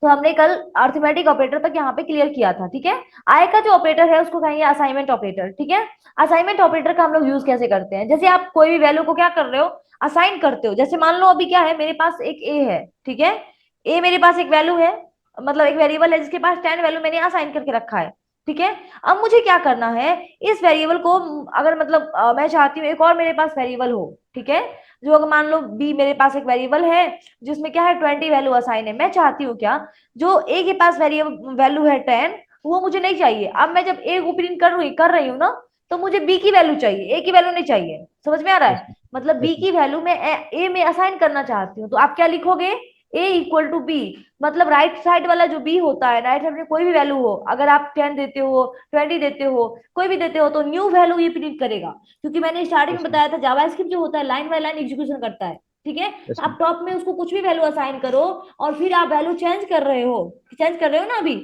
तो हमने कल अर्थमेटिक ऑपरेटर तक यहाँ पे क्लियर किया था, ठीक है। आय का जो ऑपरेटर है उसको कहेंगे असाइनमेंट ऑपरेटर, ठीक है। असाइनमेंट ऑपरेटर का हम लोग यूज कैसे करते हैं, जैसे आप कोई भी वैल्यू को क्या कर रहे हो, असाइन करते हो। जैसे मान लो अभी क्या है, मेरे पास एक ए है, ठीक है। ए मेरे पास एक वैल्यू है, मतलब एक वेरिएबल है जिसके पास 10 वैल्यू मैंने असाइन करके रखा है, ठीक है। अब मुझे क्या करना है, इस वेरिएबल को अगर मतलब मैं चाहती हूँ एक और मेरे पास वेरिएबल हो, ठीक है। जो अगर मान लो बी मेरे पास एक वेरिएबल है जिसमें क्या है 20 वैल्यू असाइन है, मैं चाहती हूँ क्या, जो ए के पास वेरिएबल वैल्यू है 10, वो मुझे नहीं चाहिए। अब मैं जब ए को प्रिंट कर रही हूँ ना, तो मुझे बी की वैल्यू चाहिए, ए की वैल्यू नहीं चाहिए। समझ में आ रहा यस है, मतलब यस बी की वैल्यू मैं ए में असाइन करना चाहती हूँ, तो आप क्या लिखोगे, ए इक्वल टू बी। मतलब राइट साइड वाला जो बी होता है, राइट साइड में कोई भी वैल्यू हो, अगर आप 10 देते हो, 20 देते हो, कोई भी देते हो, तो न्यू वैल्यू ये प्रिंट करेगा। क्योंकि मैंने स्टार्टिंग में यस बताया था जावास्क्रिप्ट जो होता है लाइन बाय लाइन एग्जीक्यूशन करता है, ठीक है। यस तो आप टॉप में उसको कुछ भी वैल्यू असाइन करो, और फिर आप वैल्यू चेंज कर रहे हो ना अभी,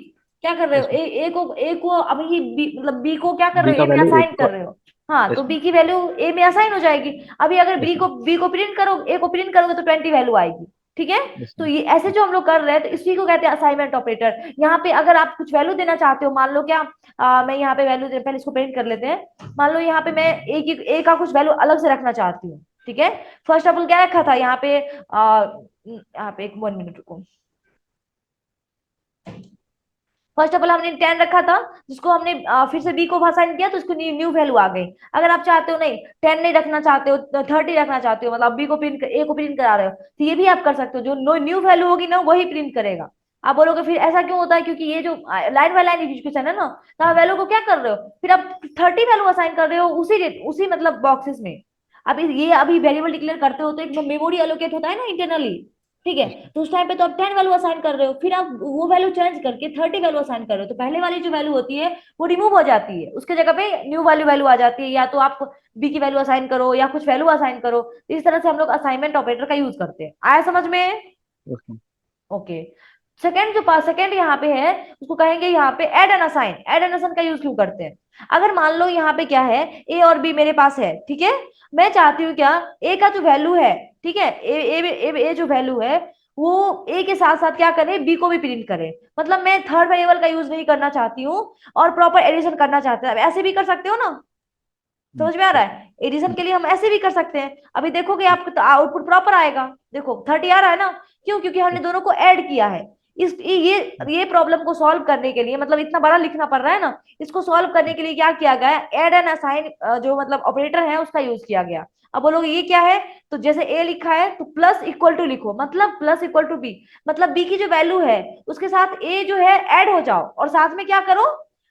क्या कर रहे हो, यस ए को अभी मतलब बी को क्या कर बी रहे हो, का ए में वैल्यू असाइन एक कर रहे हो। हाँ, तो यस बी की वैल्यू ए में असाइन हो जाएगी। अभी अगर यस बी को प्रिंट करो, ए को प्रिंट करोगे तो 20 वैल्यू आएगी, ठीक है। यस तो ये ऐसे जो हम लोग कर रहे हैं, तो इसी को कहते हैं असाइनमेंट ऑपरेटर। यहाँ पे अगर आप कुछ वैल्यू देना चाहते हो, मान लो क्या, मैं यहाँ पे वैल्यू पहले इसको प्रिंट कर लेते हैं। मान लो यहाँ पे मैं ए का कुछ वैल्यू अलग से रखना चाहती हूँ, ठीक है। फर्स्ट ऑफ ऑल क्या रखा था यहाँ पे एक 1 मिनट रुको। फर्स्ट ऑफ ऑल हमने 10 रखा था, जिसको हमने फिर से बी को असाइन किया, तो उसको न्यू न्यू वैल्यू आ गई। अगर आप चाहते हो नहीं, 10 नहीं रखना चाहते हो, 30 रखना चाहते हो, मतलब बी को प्रिंट ए को प्रिंट करा रहे हो, तो ये भी आप कर सकते हो। जो नो न्यू वैल्यू होगी ना वही प्रिंट करेगा। आप बोलोगे फिर ऐसा क्यों होता है, क्योंकि ये जो लाइन बाय लाइन एग्जीक्यूशन है ना, तो आप वैल्यू को क्या कर रहे हो, फिर आप 30 वैल्यू असाइन कर रहे हो उसी मतलब बॉक्सेस में। अभी ये अभी वेरिएबल डिक्लेयर करते हो तो एक मेमोरी एलोकेट होता है ना इंटरनली, ठीक है। तो उस टाइम पे तो आप 10 वैल्यू असाइन कर रहे हो, फिर आप वो वैल्यू चेंज करके 30 वैल्यू असाइन कर रहे हो, तो पहले वाली जो वैल्यू होती है वो रिमूव हो जाती है, उसके जगह पे न्यू वैल्यू वैल्यू आ जाती है। या तो आप बी की वैल्यू असाइन करो या कुछ वैल्यू असाइन करो, तो इस तरह से हम लोग असाइनमेंट ऑपरेटर का यूज करते हैं। आया समझ में? ओके। सेकंड यहाँ पे है, उसको कहेंगे यहाँ पे add and assign. Add and assign का यूज क्यों करते हैं, अगर मान लो यहाँ पे क्या है, ए और बी मेरे पास है, ठीक है। मैं चाहती हूँ क्या, ए का जो वैल्यू है, ठीक है, ए जो वैल्यू है वो ए के साथ साथ क्या करे, बी को भी प्रिंट करे। मतलब मैं थर्ड वेरिएबल का यूज नहीं करना चाहती हूँ और प्रॉपर एडिशन करना चाहते हैं। अब ऐसे भी कर सकते हो ना, समझ में आ रहा है, एडिशन के लिए हम ऐसे भी कर सकते हैं। अभी देखोगे आपको आउटपुट प्रॉपर आएगा, देखो 30 आ रहा है ना, क्यों, क्योंकि हमने दोनों को ऐड किया है। इस ये प्रॉब्लम को सॉल्व करने के लिए, मतलब इतना बड़ा लिखना पड़ रहा है ना, इसको सॉल्व करने के लिए क्या किया गया, ऐड एंड असाइन जो मतलब ऑपरेटर है उसका यूज किया गया। अब बोलोगे ये क्या है, तो जैसे ए लिखा है तो प्लस इक्वल टू लिखो, मतलब प्लस इक्वल टू बी, मतलब बी की जो वैल्यू है उसके साथ ए जो है ऐड हो जाओ, और साथ में क्या करो,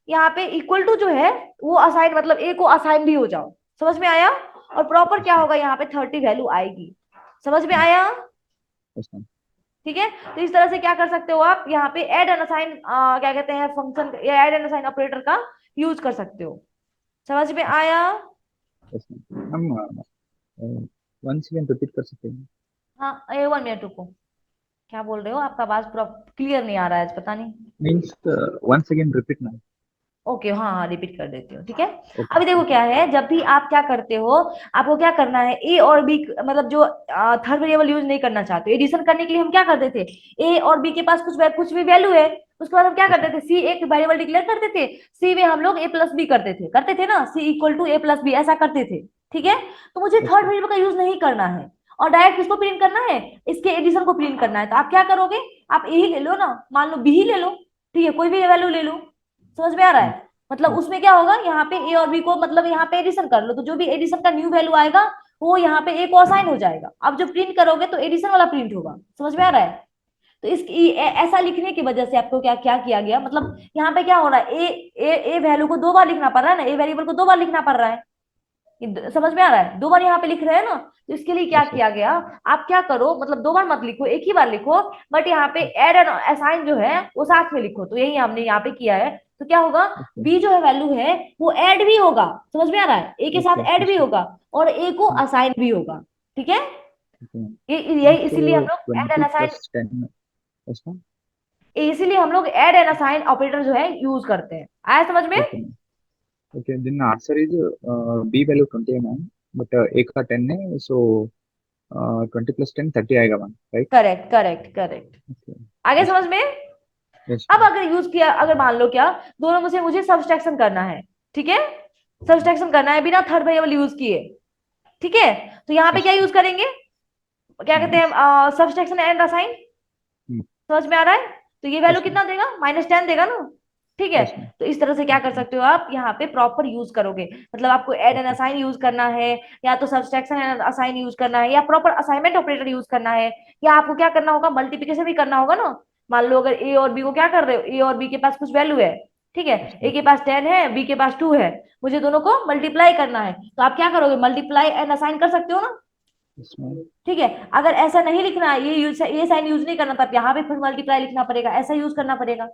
यहाँ पे इक्वल टू जो है वो असाइन, मतलब ए को असाइन भी हो जाओ। समझ में आया? और प्रॉपर क्या होगा, यहाँ पे 30 वैल्यू आएगी। समझ में आया? ठीक है। तो इस तरह से क्या कर सकते हो आप, यहाँ पे ऐड एंड असाइन क्या कहते हैं फंक्शन या ऐड एंड असाइन ऑपरेटर का यूज कर सकते हो। समझ में आया? हम वन सेकेंड रिपीट कर सकते हैं? हाँ, 1 मिनट रुको। क्या बोल रहे हो, आपका आवाज पूरा क्लियर नहीं आ रहा है आज, पता नहीं। मीन्स वन सेकेंड रिपीट ना। ओके, हाँ हाँ, रिपीट कर देती हूँ, ठीक है। ओके अभी देखो क्या है, जब भी आप क्या करते हो, आपको क्या करना है, ए और बी, मतलब जो थर्ड वेरिएबल यूज नहीं करना चाहते, एडिशन करने के लिए हम क्या करते थे, ए और बी के पास कुछ भी वैल्यू है, उसके बाद हम क्या करते थे, सी एक वेरिएबल डिक्लेयर करते थे, सी में हम लोग ए प्लस बी करते थे ना, C equal to A plus B ऐसा करते थे, ठीक है। तो मुझे थर्ड वेरिएबल का यूज नहीं करना है, और डायरेक्ट किसको प्रिंट करना है, इसके एडिशन को प्रिंट करना है। तो आप क्या करोगे, आप ए ही ले लो ना, मान लो बी ही ले लो, ठीक है, कोई भी वैल्यू ले लो। समझ में आ रहा है, मतलब उसमें क्या होगा, यहाँ पे ए और बी को मतलब यहाँ पे एडिशन कर लो, तो जो भी एडिशन का न्यू वैल्यू आएगा वो यहाँ पे ए को असाइन हो जाएगा। अब जब प्रिंट करोगे तो एडिशन वाला प्रिंट होगा। समझ में आ रहा है? तो ऐसा लिखने की वजह से आपको क्या क्या किया गया, मतलब यहाँ पे क्या हो रहा है, ए वैल्यू को 2 बार लिखना पड़ रहा है ना, ए वेरिएबल को 2 बार लिखना पड़ रहा है। समझ में आ रहा है, 2 बार यहाँ पे लिख रहे हैं ना, तो इसके लिए क्या किया गया, आप क्या करो, मतलब 2 बार मत लिखो, एक ही बार लिखो, बट यहाँ पे एड एंड असाइन जो है वो साथ में लिखो। तो यही हमने यहाँ पे किया है। तो क्या होगा, बी जो है वैल्यू है वो ऐड भी होगा, समझ में आ रहा है, ए के साथ ऐड भी होगा और ए को असाइन भी होगा, ठीक है। ये इसीलिए हम लोग ऐड एंड 20 असाइन, प्लस 10 उसका। इसीलिए हम लोग ऐड एंड असाइन ऑपरेटर जो है यूज करते हैं। आया समझ में? ओके ओके दिन आंसर इज बी वैल्यू 20 है मैम, बट ए का 10 है, सो 20 प्लस 10 30 आएगा ma'am, right? Correct correct correct. Okay आगे यस समझ में? yes अब ma'am, अगर यूज किया, अगर मान लो क्या, दोनों में से मुझे सब्सट्रैक्शन करना है, ठीक है, सब्सट्रैक्शन करना है बिना थर्ड वेरिएबल यूज किए, ठीक है, तो यहाँ पे yes क्या यूज करेंगे, क्या कहते yes हैं, सब्सट्रैक्शन एंड असाइन। hmm, समझ में आ रहा है? तो ये वैल्यू yes ma'am, कितना देगा, -10 देगा ना, ठीक है। yes ma'am, तो इस तरह से क्या कर okay, सकते हो आप, यहाँ पे प्रॉपर यूज करोगे, मतलब आपको add and okay, assign use करना है, या तो सब्सट्रैक्शन एंड असाइन यूज करना है, या प्रॉपर असाइनमेंट ऑपरेटर यूज करना है, या आपको क्या करना होगा, मल्टीप्लिकेशन भी करना होगा ना। मान लो अगर ए और बी को क्या कर रहे हो, ए और बी के पास कुछ वैल्यू है, ठीक है, yes ए ma'am, के पास 10 है, बी के पास 2 है, मुझे दोनों को मल्टीप्लाई करना है, तो आप क्या करोगे, मल्टीप्लाई एंड असाइन कर सकते हो ना, yes ma'am, ठीक है। अगर ऐसा नहीं लिखना है, ये साइन यूज नहीं करना, तब यहाँ पे फिर मल्टीप्लाई लिखना पड़ेगा, ऐसा यूज करना पड़ेगा।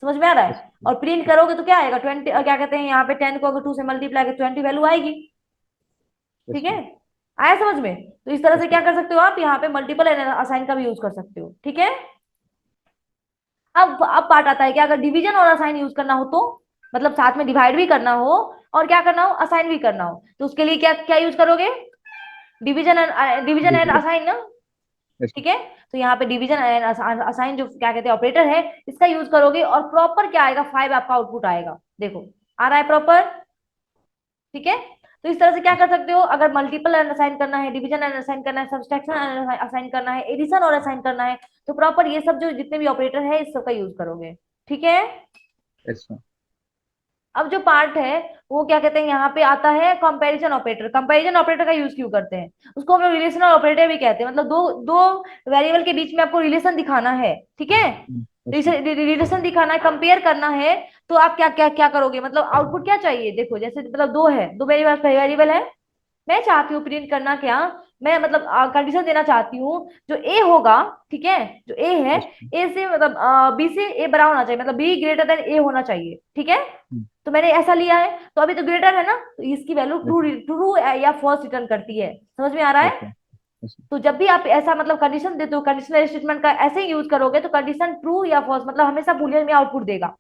समझ में आ रहा yes है? और प्रिंट करोगे तो क्या आएगा, 20, क्या कहते हैं, यहाँ पे 10 को अगर 2 से मल्टीप्लाई कर 20 वैल्यू आएगी, yes ठीक है। ma'am, आया समझ में? तो इस तरह से yes क्या ma'am, कर सकते हो आप, यहाँ पे मल्टीपल असाइन का भी यूज कर सकते हो, ठीक है। अब पार्ट आता है कि अगर डिवीजन और असाइन यूज करना हो, तो मतलब साथ में डिवाइड भी करना हो और क्या करना हो, असाइन भी करना हो, तो उसके लिए क्या क्या यूज करोगे, डिवीजन एंड divided, असाइन ना, yes ठीक है। तो यहाँ पे डिवीजन एंड असाइन जो क्या कहते हैं ऑपरेटर है, इसका यूज करोगे, और प्रॉपर क्या आएगा, 5 आपका आउटपुट आएगा, देखो आ रहा है प्रॉपर, ठीक है। तो इस तरह से क्या कर सकते हो, अगर मल्टीपल एंड असाइन करना है, डिवीजन एंड असाइन करना है, सब्सट्रैक्शन एंड असाइन करना है, एडिशन और असाइन करना है, तो प्रॉपर ये सब जो जितने भी ऑपरेटर है इस सब का यूज करोगे, ठीक है। yes ma'am, अब जो पार्ट है वो क्या कहते हैं, यहाँ पे आता है कंपैरिजन ऑपरेटर। कंपैरिजन ऑपरेटर का यूज क्यों करते हैं, उसको हम लोग रिलेशनल ऑपरेटर भी कहते हैं, मतलब दो दो वेरिएबल के बीच में आपको रिलेशन दिखाना है, ठीक है, yes ma'am, रिलेशन दिखाना है, कंपेयर करना है, तो आप क्या क्या क्या करोगे, मतलब आउटपुट क्या चाहिए, देखो जैसे मतलब दो है, दो वेरिएबल है, मैं चाहती हूँ प्रिंट करना क्या, मैं मतलब कंडीशन देना चाहती हूँ, जो ए होगा, ठीक है, जो ए है, yes ma'am, ए से मतलब बी से ए बड़ा होना चाहिए, मतलब बी ग्रेटर देन ए होना चाहिए, ठीक है। hmm, तो मैंने ऐसा लिया है, तो अभी तो ग्रेटर है ना, तो इसकी value yes true ma'am, true या फॉल्स रिटर्न करती है। समझ में आ रहा है? okay, yes ma'am, तो जब भी आप ऐसा मतलब कंडीशन देते हो, कंडीशनल स्टेटमेंट का ऐसे ही यूज करोगे, तो कंडीशन ट्रू या फॉल्स मतलब हमेशा बूलियन में आउटपुट देगा,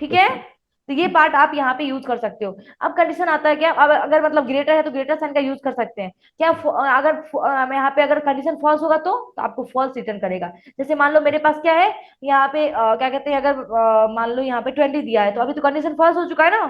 ठीक yes है। ma'am, तो ये पार्ट आप यहाँ पे यूज कर सकते हो। अब कंडीशन आता है क्या, अब अगर मतलब ग्रेटर है तो ग्रेटर साइन का यूज कर सकते हैं क्या, अगर यहाँ पे अगर कंडीशन फॉल्स होगा तो आपको फॉल्स रिटर्न करेगा। जैसे मान लो मेरे पास क्या है, यहाँ पे क्या कहते हैं, अगर मान लो यहाँ पे 20 दिया है, तो अभी तो कंडीशन फॉल्स हो चुका है ना,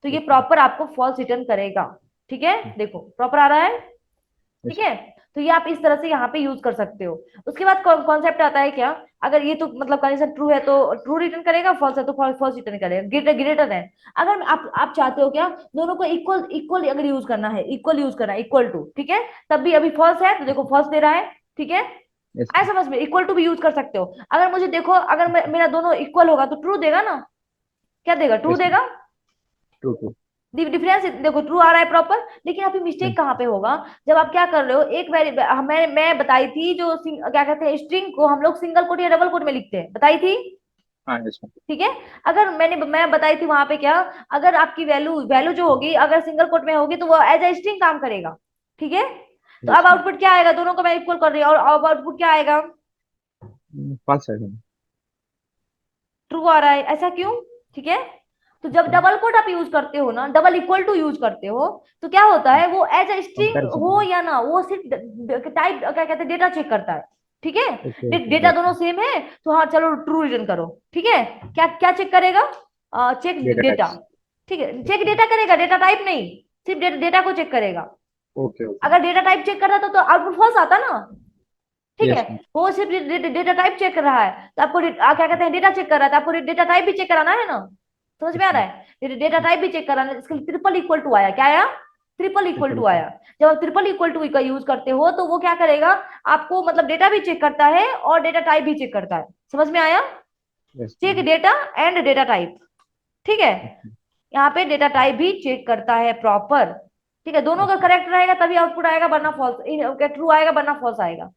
तो ये yes ma'am, प्रॉपर आपको फॉल्स रिटर्न करेगा, ठीक है, देखो प्रॉपर आ रहा है, ठीक yes है। तो ये आप इस तरह से यहाँ पे यूज कर सकते हो। उसके बाद कॉन्सेप्ट आता है क्या, अगर ये तो मतलब कंडीशन ट्रू है तो ट्रू रिटर्न करेगा, फॉल्स है तो फॉल्स रिटर्न करेगा, ग्रेटर ग्रेटर है। अगर आप चाहते हो क्या, दोनों को इक्वल इक्वल अगर यूज करना है, इक्वल यूज करना है, इक्वल टू, ठीक है, तब भी अभी फॉल्स है तो देखो फॉल्स दे रहा है, ठीक है। yes आए ma'am, समझ में, इक्वल टू भी यूज कर सकते हो। अगर मुझे देखो, अगर मेरा दोनों इक्वल होगा तो ट्रू देगा ना, क्या देगा, ट्रू yes ma'am, देगा। true true, डिफरेंस देखो, ट्रू आ रहा है प्रॉपर, लेकिन अभी yes मिस्टेक कहाँ पे होगा, जब आप क्या कर रहे हो, एक वेरिएबल मैं बताई थी जो क्या कहते हैं, स्ट्रिंग को हम लोग सिंगल कोट या डबल कोट में लिखते हैं, बताई थी, हाँ yes ma'am, ठीक है। अगर मैं बताई थी वहां पे क्या, अगर आपकी वैल्यू वैल्यू जो होगी अगर सिंगल कोट में होगी तो वो एज ए स्ट्रिंग काम करेगा, ठीक है। तो yes अब ma'am, आउटपुट क्या आएगा, दोनों को मैं इक्वल कर रही हूँ, और अब आउटपुट क्या आएगा, false है ma'am, ट्रू आ रहा है, ऐसा क्यों, ठीक है। तो जब okay, डबल कोट आप यूज करते हो ना, डबल इक्वल टू यूज करते हो, तो क्या होता है, वो एज अ स्ट्रिंग comparison, हो या ना, वो सिर्फ टाइप क्या कहते हैं, डेटा चेक करता है, ठीक okay है। okay, डेटा got दोनों it, सेम है, तो हाँ चलो ट्रू रिटर्न करो, ठीक है। क्या क्या चेक करेगा, चेक data डेटा, types, ठीक है, चेक okay, डेटा करेगा, डेटा टाइप नहीं, सिर्फ डेटा को चेक करेगा। okay okay, अगर डेटा टाइप चेक कर रहा था तो आउटपुट फॉल्स आता ना, ठीक है। yes ma'am, वो सिर्फ डेटा टाइप चेक कर रहा है, तो आपको क्या कहते हैं, डेटा चेक कर रहा है, तो आपको डेटा टाइप भी चेक कराना है ना। समझ में yes आ रहा ma'am, है, डेटा टाइप भी चेक कराना है, इसके लिए ट्रिपल इक्वल टू आया, क्या आया, triple equal triple to equal, आया। जब आप ट्रिपल इक्वल टू का यूज करते हो तो वो क्या करेगा, आपको मतलब डेटा भी चेक करता है और डेटा टाइप भी चेक करता है। समझ में आया? yes check ma'am, data and data type, ठीक है। okay, यहाँ पे डेटा टाइप भी चेक करता है प्रॉपर, ठीक है, दोनों का okay, करेक्ट रहेगा तभी आउटपुट आएगा, वरना फॉल्स, ट्रू आएगा वरना फॉल्स आएगा।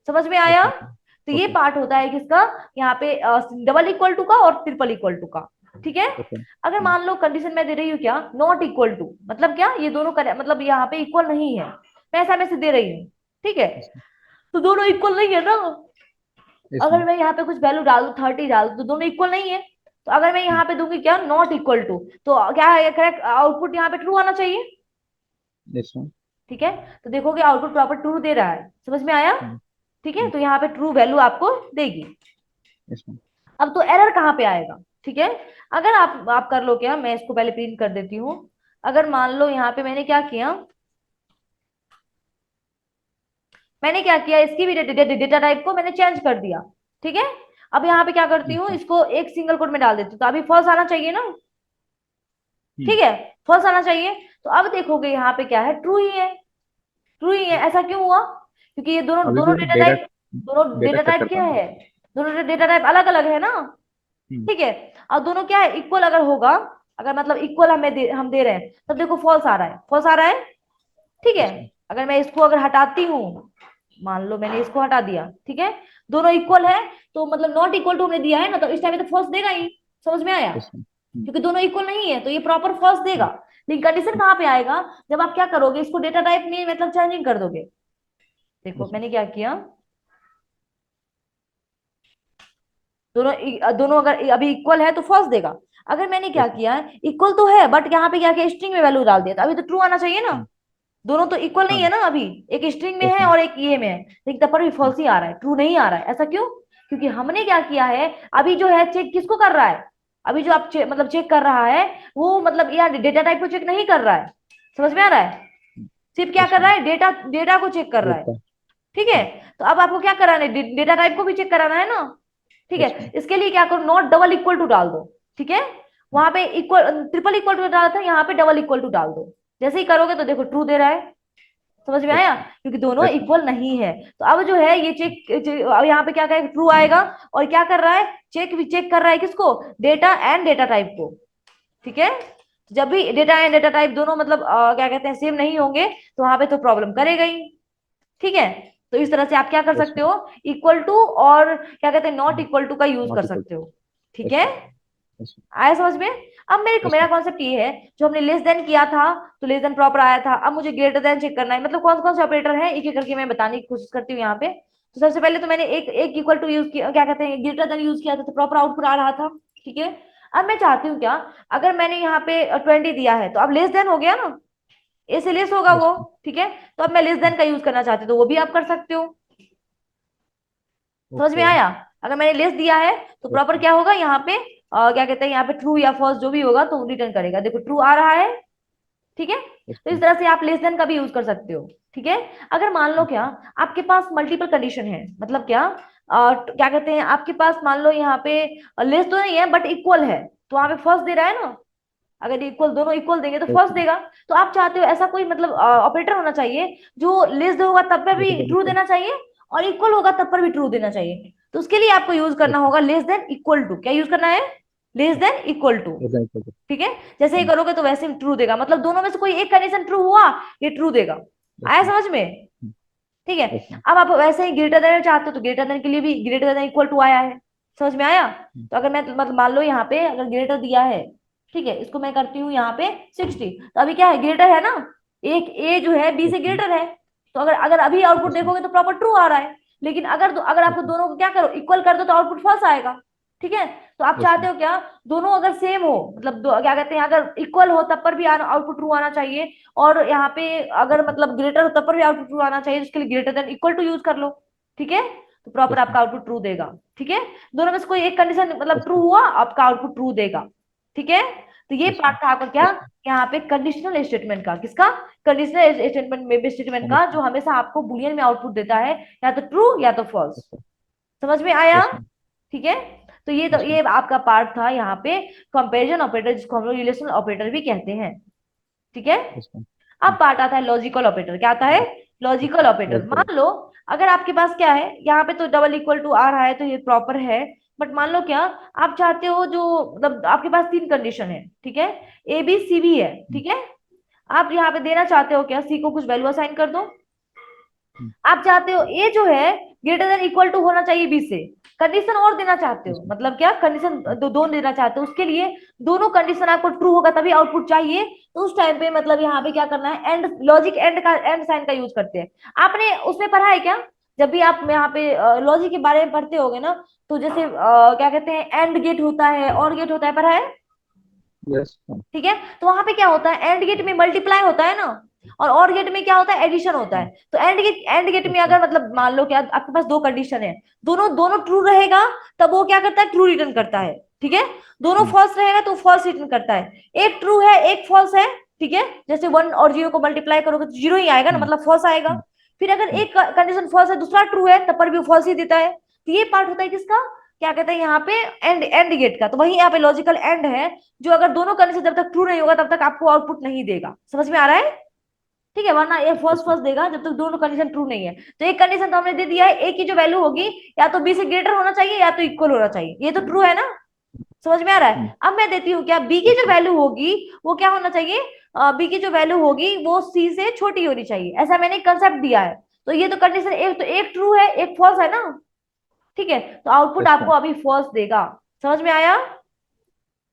समझ में आया? okay, तो ये okay, पार्ट होता है किसका, यहाँ पे डबल इक्वल टू का और ट्रिपल इक्वल टू का, ठीक है। okay, अगर मान लो कंडीशन मैं दे रही हूँ क्या, नॉट इक्वल टू, मतलब क्या, ये दोनों मतलब यहाँ पे इक्वल नहीं है, मैं ऐसा मैसेज दे रही हूँ, ठीक है। yes ma'am, तो दोनों इक्वल नहीं है ना, yes अगर ma'am, मैं यहाँ पे कुछ वैल्यू डाल दूं, 30 डाल दूं, तो दोनों इक्वल नहीं है। तो अगर मैं hmm, यहाँ पे दूंगी क्या, नॉट इक्वल टू, तो क्या है करेक्ट आउटपुट, यहाँ पे ट्रू आना चाहिए, yes ma'am, ठीक है। तो देखोगे आउटपुट प्रॉपर ट्रू दे रहा है। समझ में आया? hmm, ठीक है, hmm, तो यहाँ पे ट्रू वैल्यू आपको देगी। yes ma'am, अब तो एरर कहाँ पे आएगा, ठीक है। अगर आप कर लो क्या, मैं इसको पहले प्रिंट कर देती हूँ। अगर मान लो यहाँ पे मैंने क्या किया, इसकी भी डेटा टाइप को मैंने चेंज कर दिया, ठीक है। अब यहाँ पे क्या करती हूँ, अच्छा। इसको एक सिंगल कोट में डाल देती हूँ, तो अभी फॉल्स आना चाहिए ना, हम्म। ठीक है। फॉल्स आना चाहिए। तो अब देखोगे यहाँ पे क्या है, ट्रू ही है। ट्रू ही है, ऐसा क्यों हुआ, क्योंकि ये दोनों अभी दोनों भी डेटा डेटा टाइप, दोनों डेटा डेटा चेक टाइप कर क्या पाऊँ। है, दोनों डेटा टाइप अलग अलग है ना, हम्म। ठीक है। और दोनों क्या है, इक्वल अगर होगा, अगर मतलब इक्वल हम दे रहे हैं, तब देखो फॉल्स आ रहा है, फॉल्स आ रहा है, ठीक है। अच्छा। अगर मैं इसको अगर हटाती हूँ, मान लो मैंने इसको हटा दिया, ठीक है, दोनों इक्वल है, तो मतलब नॉट इक्वल टू हमने दिया है ना, तो इस टाइम पे तो फॉल्स देगा ही। समझ में आया, अच्छा। क्योंकि दोनों इक्वल नहीं है तो ये प्रॉपर फॉल्स देगा। हम्म। लेकिन कंडीशन कहाँ पे आएगा, जब आप क्या करोगे, इसको डेटा टाइप में मतलब चेंजिंग कर दोगे। देखो अच्छा। मैंने क्या किया, दोनों अगर अभी इक्वल है तो फॉल्स देगा। अगर मैंने क्या अच्छा। किया, इक्वल तो है बट यहाँ पे क्या किया, स्ट्रिंग में वैल्यू डाल दिया, तो अभी तो ट्रू आना चाहिए ना। हम्म। दोनों तो इक्वल नहीं हाँ। है ना अभी, एक स्ट्रिंग में है अच्छा। और एक ये में है, लेकिन तब पर भी फॉल्स ही आ रहा है, ट्रू नहीं आ रहा है। ऐसा क्यों, क्योंकि हमने क्या किया है, अभी जो है चेक किसको कर रहा है, अभी जो आप मतलब चेक कर रहा है, वो मतलब यार डेटा टाइप को चेक नहीं कर रहा है। समझ में आ रहा है, सिर्फ क्या कर अच्छा। रहा है, डेटा डेटा को चेक कर रहा है, डेटा। ठीक है। तो अब आपको क्या कराना है, डेटा टाइप को भी चेक कराना है ना, ठीक अच्छा। है। इसके लिए क्या करो, नॉट डबल इक्वल टू डाल दो, ठीक है। वहां पे इक्वल ट्रिपल इक्वल टू डाला था, यहाँ पे डबल इक्वल टू डाल दो। जैसे ही करोगे तो देखो ट्रू दे रहा है। समझ में आया, अच्छा। क्योंकि दोनों अच्छा। इक्वल नहीं है। तो अब जो है ये अब यहाँ पे क्या करेगा, ट्रू आएगा। और क्या कर रहा है, चेक कर रहा है किसको, डेटा एंड डेटा टाइप को, ठीक है। जब भी डेटा एंड डेटा टाइप दोनों मतलब क्या कहते हैं सेम नहीं होंगे, तो वहां पे तो प्रॉब्लम करेगा ही, ठीक है। तो इस तरह से आप क्या कर सकते अच्छा। हो, इक्वल टू और क्या कहते हैं नॉट इक्वल टू का यूज कर नॉट इक्वल। सकते हो, ठीक है। अच्छा। अच्छा। आया समझ में। अब मेरा अच्छा। कॉन्सेप्ट ये है, जो हमने लेस देन किया था, तो लेस देन प्रॉपर आया था, अब मुझे ग्रेटर देन चेक करना है, मतलब कौन कौन से ऑपरेटर है एक एक करके मैं बताने की कोशिश करती हूँ यहाँ पे। तो सबसे पहले तो मैंने एक एक इक्वल टू यूज किया, क्या कहते हैं ग्रेटर देन यूज किया था, तो प्रॉपर आउटपुट आ रहा था, ठीक है। अब मैं चाहती हूँ क्या, अगर मैंने यहाँ पे 20 दिया है, तो अब लेस देन हो गया ना, ए से लेस होगा वो, अच्छा। ठीक है। तो अब मैं लेस देन का यूज करना चाहती हूँ, तो वो भी आप कर सकते हो। समझ में ओके। आया, अगर मैंने लिस्ट दिया है तो प्रॉपर ओके। क्या होगा यहाँ पे, क्या कहते हैं यहाँ पे ट्रू या फॉल्स जो भी होगा तो रिटर्न करेगा, देखो ट्रू आ रहा है, ठीक है। तो अच्छा। इस तरह से आप लेस देन का भी यूज कर सकते हो, ठीक है। अगर मान लो क्या, अच्छा। आपके पास मल्टीपल कंडीशन है, मतलब क्या, क्या कहते हैं आपके पास मान लो यहाँ पे लेस तो नहीं है बट इक्वल है, तो वहां पे फर्स्ट दे रहा है ना। अगर इक्वल दोनों इक्वल देंगे तो फर्स्ट ओके। देगा। तो आप चाहते हो ऐसा कोई मतलब ऑपरेटर होना चाहिए जो लेस होगा तब पर भी ग्रेटर देन ट्रू इक्वल। देना चाहिए, और इक्वल होगा तब पर भी ट्रू देना चाहिए। तो उसके लिए आपको यूज करना ओके। होगा लेस देन इक्वल टू, क्या यूज करना है, less than equal to, greater than equal. ठीक है। जैसे ही करोगे तो वैसे ट्रू देगा, मतलब दोनों में से कोई एक कंडीशन ट्रू हुआ, ये ट्रू देगा। आया अच्छा। समझ में, ठीक है। अच्छा। अब आप वैसे ही ग्रेटर देन चाहते हो, तो ग्रेटर देन के लिए भी ग्रेटर देन इक्वल टू आया है। समझ में आया। तो अगर मैं मतलब मान लो यहाँ पे अगर ग्रेटर दिया है, ठीक है, इसको मैं करती हूँ यहाँ पे 60, तो अभी क्या है, ग्रेटर है ना, एक ए जो है बी से ओके। ग्रेटर है। तो अगर अगर अभी आउटपुट अच्छा। देखोगे तो प्रॉपर ट्रू आ रहा है। लेकिन अगर आपको अच्छा। दोनों को क्या करो, इक्वल कर दो, तो आउटपुट फॉल्स आएगा, ठीक है। तो आप अच्छा। चाहते हो क्या, दोनों अगर सेम हो, मतलब क्या कहते हैं अगर इक्वल हो तब पर भी आउटपुट ट्रू आना चाहिए, और यहाँ पे अगर मतलब ग्रेटर हो तब पर भी आउटपुट ट्रू आना चाहिए, उसके लिए greater than equal to use कर लो, ठीक है। तो प्रॉपर अच्छा। आपका आउटपुट ट्रू देगा, ठीक है। दोनों में से कोई एक कंडीशन मतलब ट्रू अच्छा। हुआ, आपका आउटपुट ट्रू देगा, ठीक है। तो ये अच्छा। पार्ट था आपका क्या, अच्छा। यहाँ पे कंडीशनल स्टेटमेंट का, किसका, कंडीशनल स्टेटमेंट में स्टेटमेंट का, अच्छा। जो हमेशा आपको बुलियन में आउटपुट देता है, या तो ट्रू या तो फॉल्स। अच्छा। समझ में आया, अच्छा। ठीक है। तो अच्छा। ये आपका पार्ट था यहाँ पे कंपैरिजन ऑपरेटर, जिसको हम लोग रिलेशनल ऑपरेटर भी कहते हैं, ठीक है। अच्छा। अब पार्ट आता है लॉजिकल ऑपरेटर, क्या आता है, लॉजिकल ऑपरेटर। लॉजिकल। मान लो अगर आपके पास क्या है, यहाँ पे तो डबल इक्वल टू आ रहा है तो ये प्रॉपर है, बट मान लो क्या, आप चाहते हो जो मतलब आपके पास तीन कंडीशन है, ठीक है, ए बी सी भी है, ठीक है। आप यहाँ पे देना चाहते हो क्या, सी को कुछ वैल्यू असाइन कर दो। आप चाहते हो ए जो है ग्रेटर देन इक्वल टू होना चाहिए बी से, कंडीशन और देना चाहते हो, अच्छा। मतलब क्या कंडीशन दो देना चाहते हो, उसके लिए दोनों कंडीशन आपको ट्रू होगा तभी आउटपुट चाहिए। तो उस टाइम पे मतलब यहाँ पे क्या करना है, एंड लॉजिक एंड साइन का यूज करते हैं। आपने उसमें पढ़ा है क्या, जब भी आप यहाँ पे लॉजिक के बारे में पढ़ते होगे ना, तो जैसे क्या कहते हैं एंड गेट होता है और गेट होता है, पढ़ा है, यस। ठीक है। तो वहां पे क्या होता है, एंड गेट में मल्टीप्लाई होता है ना, और गेट में क्या होता है, एडिशन होता है। तो एंड गेट में अच्छा। अगर मतलब मान लो कि आपके पास दो कंडीशन है, दोनों दोनों ट्रू रहेगा, तब वो क्या करता है, ट्रू रिटर्न करता है। ठीक है, दोनों हम्म, फॉल्स रहेगा तो फॉल्स रिटर्न करता है। एक ट्रू है एक फॉल्स है, ठीक है, जैसे 1 और 0 को मल्टीप्लाई करोगे तो 0 ही आएगा ना, हम्म, मतलब फॉल्स आएगा। हम्म, फिर अगर हम्म, एक कंडीशन फॉल्स है दूसरा ट्रू है, तब पर भी फॉल्स ही देता है। तो ये पार्ट होता है किसका, क्या कहते हैं यहाँ पे, एंड गेट का। तो वही यहाँ पे लॉजिकल एंड है, जो अगर दोनों कंडीशन जब तक ट्रू नहीं होगा तब तक आपको आउटपुट नहीं देगा। समझ में आ रहा है? ठीक है, वरना ये फर्स्ट अच्छा। फर्स्ट देगा जब तक दोनों कंडीशन ट्रू नहीं है। तो एक कंडीशन तो हमने दे दिया है, ए की जो वैल्यू होगी या तो बी से ग्रेटर होना चाहिए या तो इक्वल होना चाहिए, ये तो ट्रू है ना। समझ में आ रहा हम्म, है? अब मैं देती हूँ क्या, बी की जो अच्छा। वैल्यू होगी वो क्या होना चाहिए, बी की जो वैल्यू होगी वो सी से छोटी होनी चाहिए, ऐसा मैंने कंसेप्ट दिया है। तो ये तो कंडीशन एक, तो एक ट्रू है एक फॉल्स है ना। ठीक है, तो आउटपुट यस आपको मैम। अभी फॉल्स देगा। समझ में आया?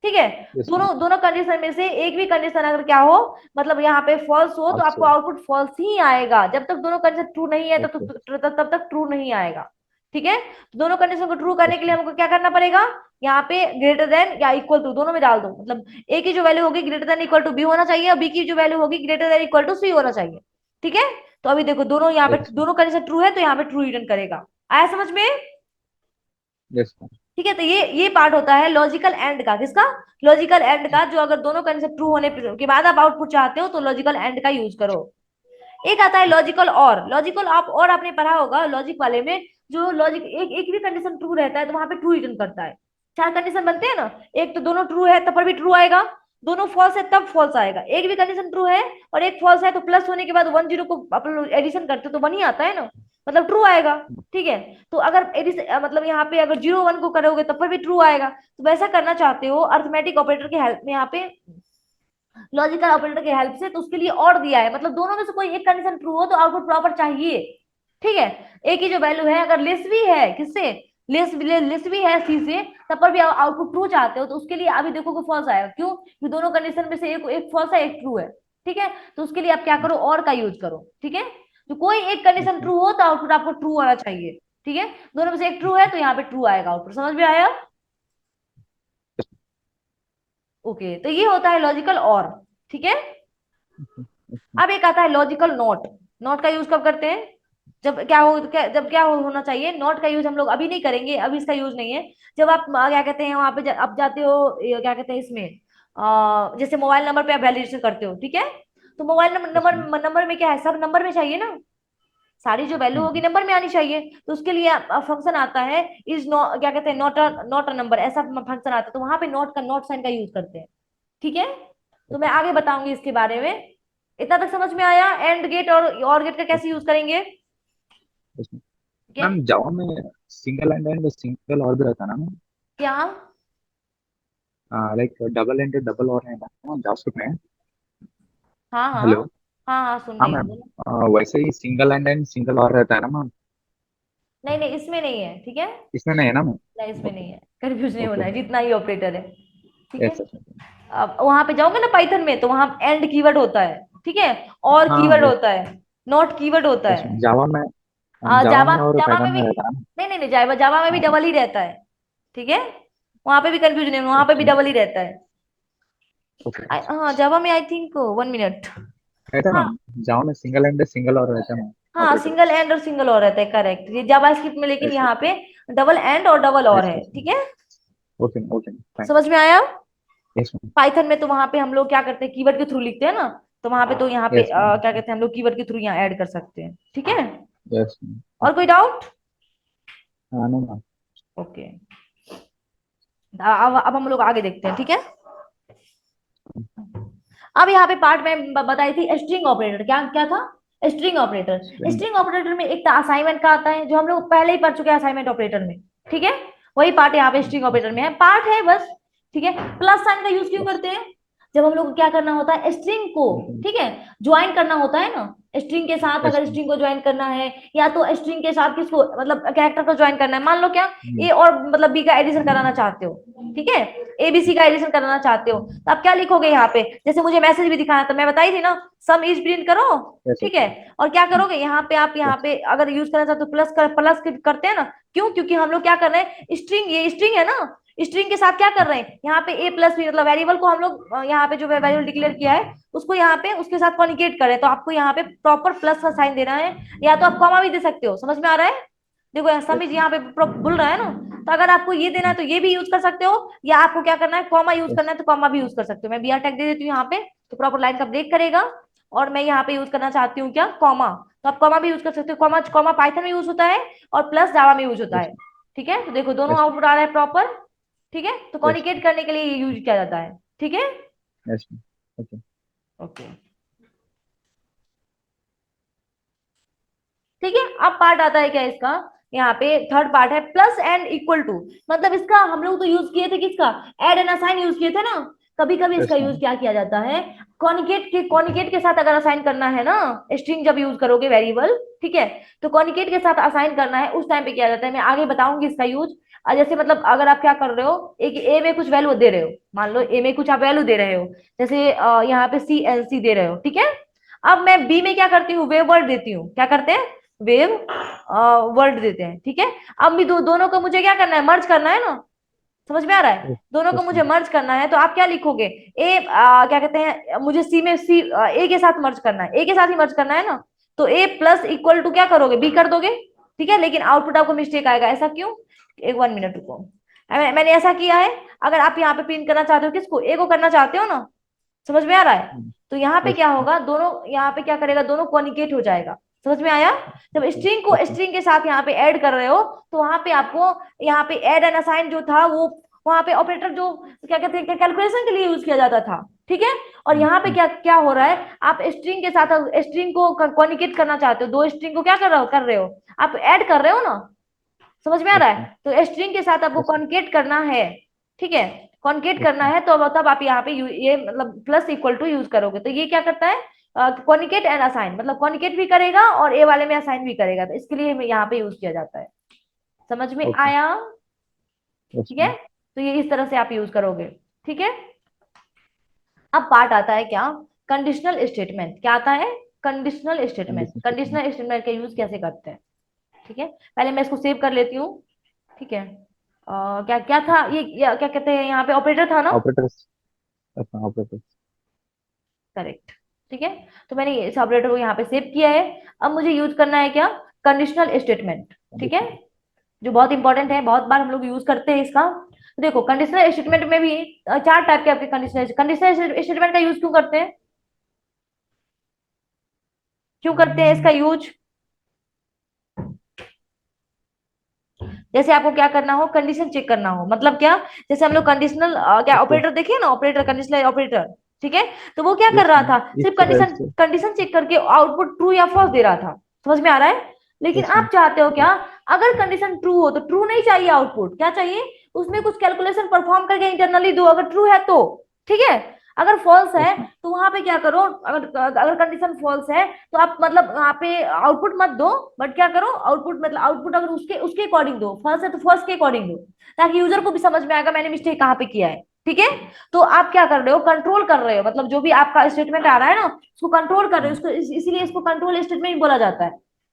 ठीक है, यस मैम। दोनों दोनों कंडीशन में से एक भी कंडीशन अगर क्या हो, मतलब यहाँ पे फॉल्स हो, तो आपको अच्छा। आउटपुट फॉल्स ही आएगा। जब तक दोनों कंडीशन ट्रू नहीं है ओके। तब तक ट्रू नहीं आएगा। ठीक है, तो दोनों कंडीशन को ट्रू करने के लिए अच्छा। हमको क्या करना पड़ेगा, यहाँ पे ग्रेटर देन या इक्वल टू दोनों में डाल दो, मतलब ए की जो वैल्यू होगी greater than equal to B होना चाहिए, और बी की जो वैल्यू होगी greater than equal to C होना चाहिए। ठीक है, तो अभी देखो दोनों यहाँ पे यस मैम। दोनों कंडीशन ट्रू है तो यहाँ पे ट्रू रिटर्न करेगा। आया समझ में? Yes ma'am. ठीक है, तो ये पार्ट होता है लॉजिकल एंड का। किसका? लॉजिकल एंड का, जो अगर दोनों कंसेप्ट ट्रू होने के बाद आप आउटपुट चाहते हो तो लॉजिकल एंड का यूज करो। एक आता है लॉजिकल और। लॉजिकल आप और आपने पढ़ा होगा लॉजिक वाले में, जो लॉजिक एक एक भी कंडीशन ट्रू रहता है तो वहां पे ट्रू रिटर्न करता है। चार कंडीशन बनते हैं ना, एक तो दोनों ट्रू है तब पर भी ट्रू आएगा, दोनों फॉल्स है तब फॉल्स आएगा, एक भी कंडीशन ट्रू है और एक फॉल्स है तो प्लस होने के बाद 1 0 को अपन एडिशन करते हो तो 1 ही आता है ना, मतलब ट्रू आएगा। ठीक है, तो अगर एडिशन मतलब यहाँ पे अगर 0 1 को करोगे तब पर भी ट्रू आएगा। तो वैसा करना चाहते हो अर्थमेटिक ऑपरेटर के हेल्प में, यहाँ पे लॉजिकल ऑपरेटर की हेल्प से, तो उसके लिए और दिया है, मतलब दोनों में से कोई एक कंडीशन ट्रू हो तो आउटपुट प्रॉपर चाहिए। ठीक है, ए की जो वैल्यू है अगर लेस भी है किससे, लेस भी है सी से, तब पर भी आउटपुट ट्रू चाहते हो तो उसके लिए अभी देखो कि फॉल्स आएगा। क्यों? क्योंकि दोनों कंडीशन में से एक एक फॉल्स है एक ट्रू है। ठीक है, तो उसके लिए आप क्या करो, और का यूज करो। ठीक है, तो कोई एक कंडीशन ओके। ट्रू हो तो आउटपुट आपको ट्रू आना चाहिए। ठीक है, दोनों में से एक ट्रू है तो यहाँ पे ट्रू आएगा आउटपुट। समझ में आया? ओके, तो ये होता है लॉजिकल और। ठीक है, अब एक आता है लॉजिकल नॉट। नॉट का यूज कब करते हैं, जब क्या होना चाहिए, नॉट का यूज हम लोग अभी नहीं करेंगे, अभी इसका यूज नहीं है। जब आप क्या कहते हैं वहां पे आप जाते हो क्या कहते हैं इसमें, जैसे मोबाइल नंबर पे आप वैलिडेशन करते हो। ठीक है, तो mobile number yes ma'am. Number number में क्या है, सब नंबर में चाहिए ना, सारी जो वैल्यू होगी नंबर में आनी चाहिए। तो उसके लिए फंक्शन आता है इज नॉट, क्या कहते हैं, नॉट अ नंबर, ऐसा फंक्शन आता है। तो वहां पे नॉट साइन का यूज करते हैं। ठीक है, तो मैं ओके। आगे बताऊंगी इसके बारे में। इतना तक समझ में आया? एंड गेट और गेट का यस कैसे यूज करेंगे? Yes ma'am. ठीक है, मैम जावा में सिंगल एंड सिंगल और भी रहता है ना मैम? क्या? लाइक डबल एंड डबल और है ना जावास्क्रिप्ट में? हाँ हाँ, हेलो। हाँ हाँ सुन हाँ रही हूँ, मैम। बोलो। वैसे ही सिंगल एंड सिंगल और रहता है ना मैम? नहीं नहीं, इसमें नहीं है। ठीक है, इसमें नहीं है ना मैम? नहीं इसमें ओके। नहीं है, कंफ्यूज नहीं होना ओके। है, जितना ही ऑपरेटर है। ठीक है, यस यस। अब वहां पे जाओगे ना पाइथन में, तो वहां एंड कीवर्ड होता है। ठीक है, और हाँ कीवर्ड यस। होता है, नॉट कीवर्ड होता यस है। जावा में। जावा जावा में और जावा में पाइथन भी, में रहता है ना? नहीं नहीं नहीं, जावा जावा में भी हाँ। डबल ही रहता है। ठीक है, वहां पे भी कंफ्यूजन है, वहां पे भी अच्छा। डबल ही रहता है। ओके। हाँ, जावा में आई थिंक 1 मिनट। रहता है हाँ मैम जावा में सिंगल एंड सिंगल और रहता है मैम हाँ, ऑपरेटर। सिंगल एंड और सिंगल और रहता है, करेक्ट, ये जावा स्क्रिप्ट में, लेकिन यस यहाँ पे डबल एंड और डबल और यस है। यस। ठीक है, ओके ओके फाइन। समझ में आया? Yes ma'am. पाइथन में तो वहां पे हम लोग क्या करते हैं, कीवर्ड के थ्रू लिखते हैं ना, तो वहां पे तो यहाँ पे यस मैम। क्या कहते हैं, हम लोग कीवर्ड के थ्रू यहाँ ऐड कर सकते हैं। ठीक है, यस मैम। और कोई डाउट? हाँ नो मैम। ओके, अब हम लोग आगे देखते हैं। ठीक है, अब यहाँ पे पार्ट में बताई थी स्ट्रिंग ऑपरेटर, क्या क्या था, string operator. String. String operator में एक असाइनमेंट का आता है, जो हम लोग पहले ही पढ़ चुके हैं असाइनमेंट ऑपरेटर में। ठीक है, वही पार्ट यहाँ पे स्ट्रिंग ऑपरेटर में है, पार्ट है बस। ठीक है, प्लस साइन का यूज क्यों यस। करते हैं, जब हम लोग को क्या करना होता है, स्ट्रिंग को, ठीक है, ज्वाइन करना होता है ना, स्ट्रिंग के साथ यस अगर मैम। स्ट्रिंग को ज्वाइन करना है, या तो स्ट्रिंग के साथ किसको, मतलब कैरेक्टर को ज्वाइन करना है, मान लो क्या, ए और मतलब बी का एडिशन कराना चाहते हो। ठीक है, एबीसी का एडिशन कराना चाहते हो, तो आप क्या लिखोगे यहाँ पे, जैसे मुझे मैसेज भी दिखाना था, मैं बताई थी ना, सम इज प्रिंट करो। यस ठीक है, और क्या करोगे यहाँ पे, आप यहाँ यस। पे अगर यूज करना चाहते हो प्लस करते हैं ना। क्यों? क्योंकि हम लोग क्या कर रहे हैं, स्ट्रिंग, ये स्ट्रिंग है ना, स्ट्रिंग के साथ क्या कर रहे हैं, यहाँ पे ए प्लस बी, मतलब वेरिएबल को हम लोग यहाँ पे जो वेरिएबल डिक्लेयर किया है उसको यहाँ पे उसके साथ कॉन्जुगेट करें, तो आपको यहाँ पे प्रॉपर प्लस का साइन देना है, या तो आप कॉमा भी दे सकते हो। समझ में आ रहा है? देखो समीज यहाँ पे बोल रहा है ना, तो अगर आपको ये देना है तो ये भी यूज कर सकते हो, या आपको क्या करना है कॉमा यूज करना है तो कॉमा भी यूज कर सकते हो। मैं बीआर टैग दे देती हूँ यहाँ पे, तो प्रॉपर लाइन का ब्रेक करेगा। और मैं यहाँ पे यूज करना चाहती हूँ क्या, कॉमा, तो आप कॉमा भी यूज कर सकते हो। कॉमा कॉमा पाइथन में यूज होता है और प्लस जावा में यूज होता है। ठीक है, तो देखो दोनों यस आउटपुट आ रहा है प्रॉपर। ठीक है, तो यस कॉन्जुगेट करने के लिए ये यूज किया जाता है। ठीक है, यस ओके ओके, ठीक है। अब पार्ट आता है क्या इसका, यहाँ पे थर्ड पार्ट है प्लस एंड इक्वल टू। मतलब इसका हम लोग तो यूज किए थे किसका, ऐड एंड असाइन यूज किए थे ना। कभी कभी इसका यस यूज क्या किया जाता है, कॉनिकेट के साथ अगर असाइन करना है ना, स्ट्रिंग जब यूज करोगे वेरिएबल, ठीक है, तो कॉनिकेट के साथ असाइन करना है उस टाइम पे किया जाता है। मैं आगे बताऊंगी इसका यूज। जैसे मतलब अगर आप क्या कर रहे हो, एक ए में कुछ वैल्यू दे रहे हो, मान लो ए में कुछ आप वैल्यू दे रहे हो, जैसे यहाँ पे सी एल सी दे रहे हो, ठीक है। अब मैं बी में क्या करती हूँ, वेव वर्ड देती हूँ, क्या करते हैं, वेव वर्ड देते हैं, ठीक है। अब भी दोनों को मुझे क्या करना है, मर्ज करना है ना। समझ में आ रहा है, दोनों को यस मुझे मर्ज करना है, तो आप क्या लिखोगे, ए क्या कहते हैं, मुझे सी में सी ए के साथ मर्ज करना है, ए के साथ ही मर्ज करना है ना, तो ए प्लस इक्वल टू क्या करोगे, बी कर दोगे। ठीक है, लेकिन आउटपुट आपको मिस्टेक आएगा, ऐसा क्यों, एक 1 मिनट रुको। मैंने ऐसा किया है, अगर आप यहाँ पे प्रिंट करना चाहते हो किसको, ए को करना चाहते हो ना, समझ में आ रहा है, तो यहाँ पे यस क्या होगा, दोनों यहाँ पे क्या करेगा, दोनों कॉनिकेट हो जाएगा। समझ में आया, जब स्ट्रिंग को ओके स्ट्रिंग के साथ यहाँ पे ऐड कर रहे हो, तो वहां पे आपको यहाँ पे ऐड एंड असाइन जो था वो वहां पे ऑपरेटर जो क्या कहते हैं कैलकुलेशन के लिए यूज किया जाता था। ठीक है, और यहाँ पे क्या क्या हो रहा है, आप स्ट्रिंग के साथ स्ट्रिंग को कॉनिकेट करना चाहते हो, दो स्ट्रिंग को क्या कर रहे हो, आप ऐड कर रहे हो ना। समझ में आ रहा ओके है, तो स्ट्रिंग के साथ आपको यस कॉन्केट करना है। ठीक है, कॉन्केट करना ओके है, तो तब आप यहाँ पे ये मतलब प्लस इक्वल टू यूज करोगे, तो ये क्या करता है, कॉनिकेट एंड असाइन, मतलब कॉनिकेट भी करेगा और ए वाले में असाइन भी करेगा, तो इसके लिए यहाँ पे यूज किया जाता है। समझ में ओके आया? यस ठीक है, तो ये इस तरह से आप यूज करोगे। ठीक है, अब पार्ट आता है क्या, कंडीशनल स्टेटमेंट। क्या आता है, कंडीशनल स्टेटमेंट। कंडीशनल स्टेटमेंट का यूज कैसे करते हैं। ठीक है, पहले मैं इसको सेव कर लेती हूँ। ठीक है, क्या क्या था क्या कहते हैं, यहाँ पे ऑपरेटर था ना। ऑपरेटर्स अच्छा ऑपरेटर्स करेक्ट, ठीक है, तो मैंने इस ऑपरेटर को यहाँ पे सेव किया है। अब मुझे यूज करना है क्या, कंडीशनल स्टेटमेंट। ठीक है, जो बहुत इंपॉर्टेंट है, बहुत बार हम लोग यूज करते हैं इसका। तो देखो कंडीशनल स्टेटमेंट में भी चार टाइप के आपके कंडीशनल कंडीशनल स्टेटमेंट का यूज क्यों करते हैं, क्यों करते हैं इसका यूज। जैसे आपको क्या करना हो, कंडीशन चेक करना हो, मतलब क्या, जैसे हम लोग कंडीशनल क्या ओके ऑपरेटर देखिए ना, ऑपरेटर कंडीशनल ऑपरेटर। ठीक है, तो वो क्या कर यस रहा मैम था, इफ सिर्फ कंडीशन एल्स कंडीशन चेक करके आउटपुट ट्रू या फॉल्स दे रहा था। समझ में आ रहा है, लेकिन यस आप मैम चाहते हो क्या, ओके अगर कंडीशन ट्रू हो तो ट्रू नहीं चाहिए आउटपुट, क्या चाहिए, उसमें कुछ कैलकुलेशन परफॉर्म करके इंटरनली दो, अगर ट्रू है तो। ठीक है, अगर फॉल्स है यस मैम तो वहां पे क्या करो, अगर अगर कंडीशन फॉल्स है तो आप मतलब वहां पे आउटपुट मत दो, बट क्या करो, आउटपुट मतलब आउटपुट अगर उसके उसके अकॉर्डिंग दो, फॉल्स है तो फॉल्स के अकॉर्डिंग दो, ताकि यूजर को भी समझ में आएगा मैंने मिस्टेक कहाँ पे किया है। ठीक है, तो आप क्या कर रहे हो, कंट्रोल कर रहे हो, मतलब जो भी आपका स्टेटमेंट आ रहा है ना उसको कंट्रोल कर रहे हो, उसको इसीलिए इसको कंट्रोल स्टेटमेंट बोला जाता है।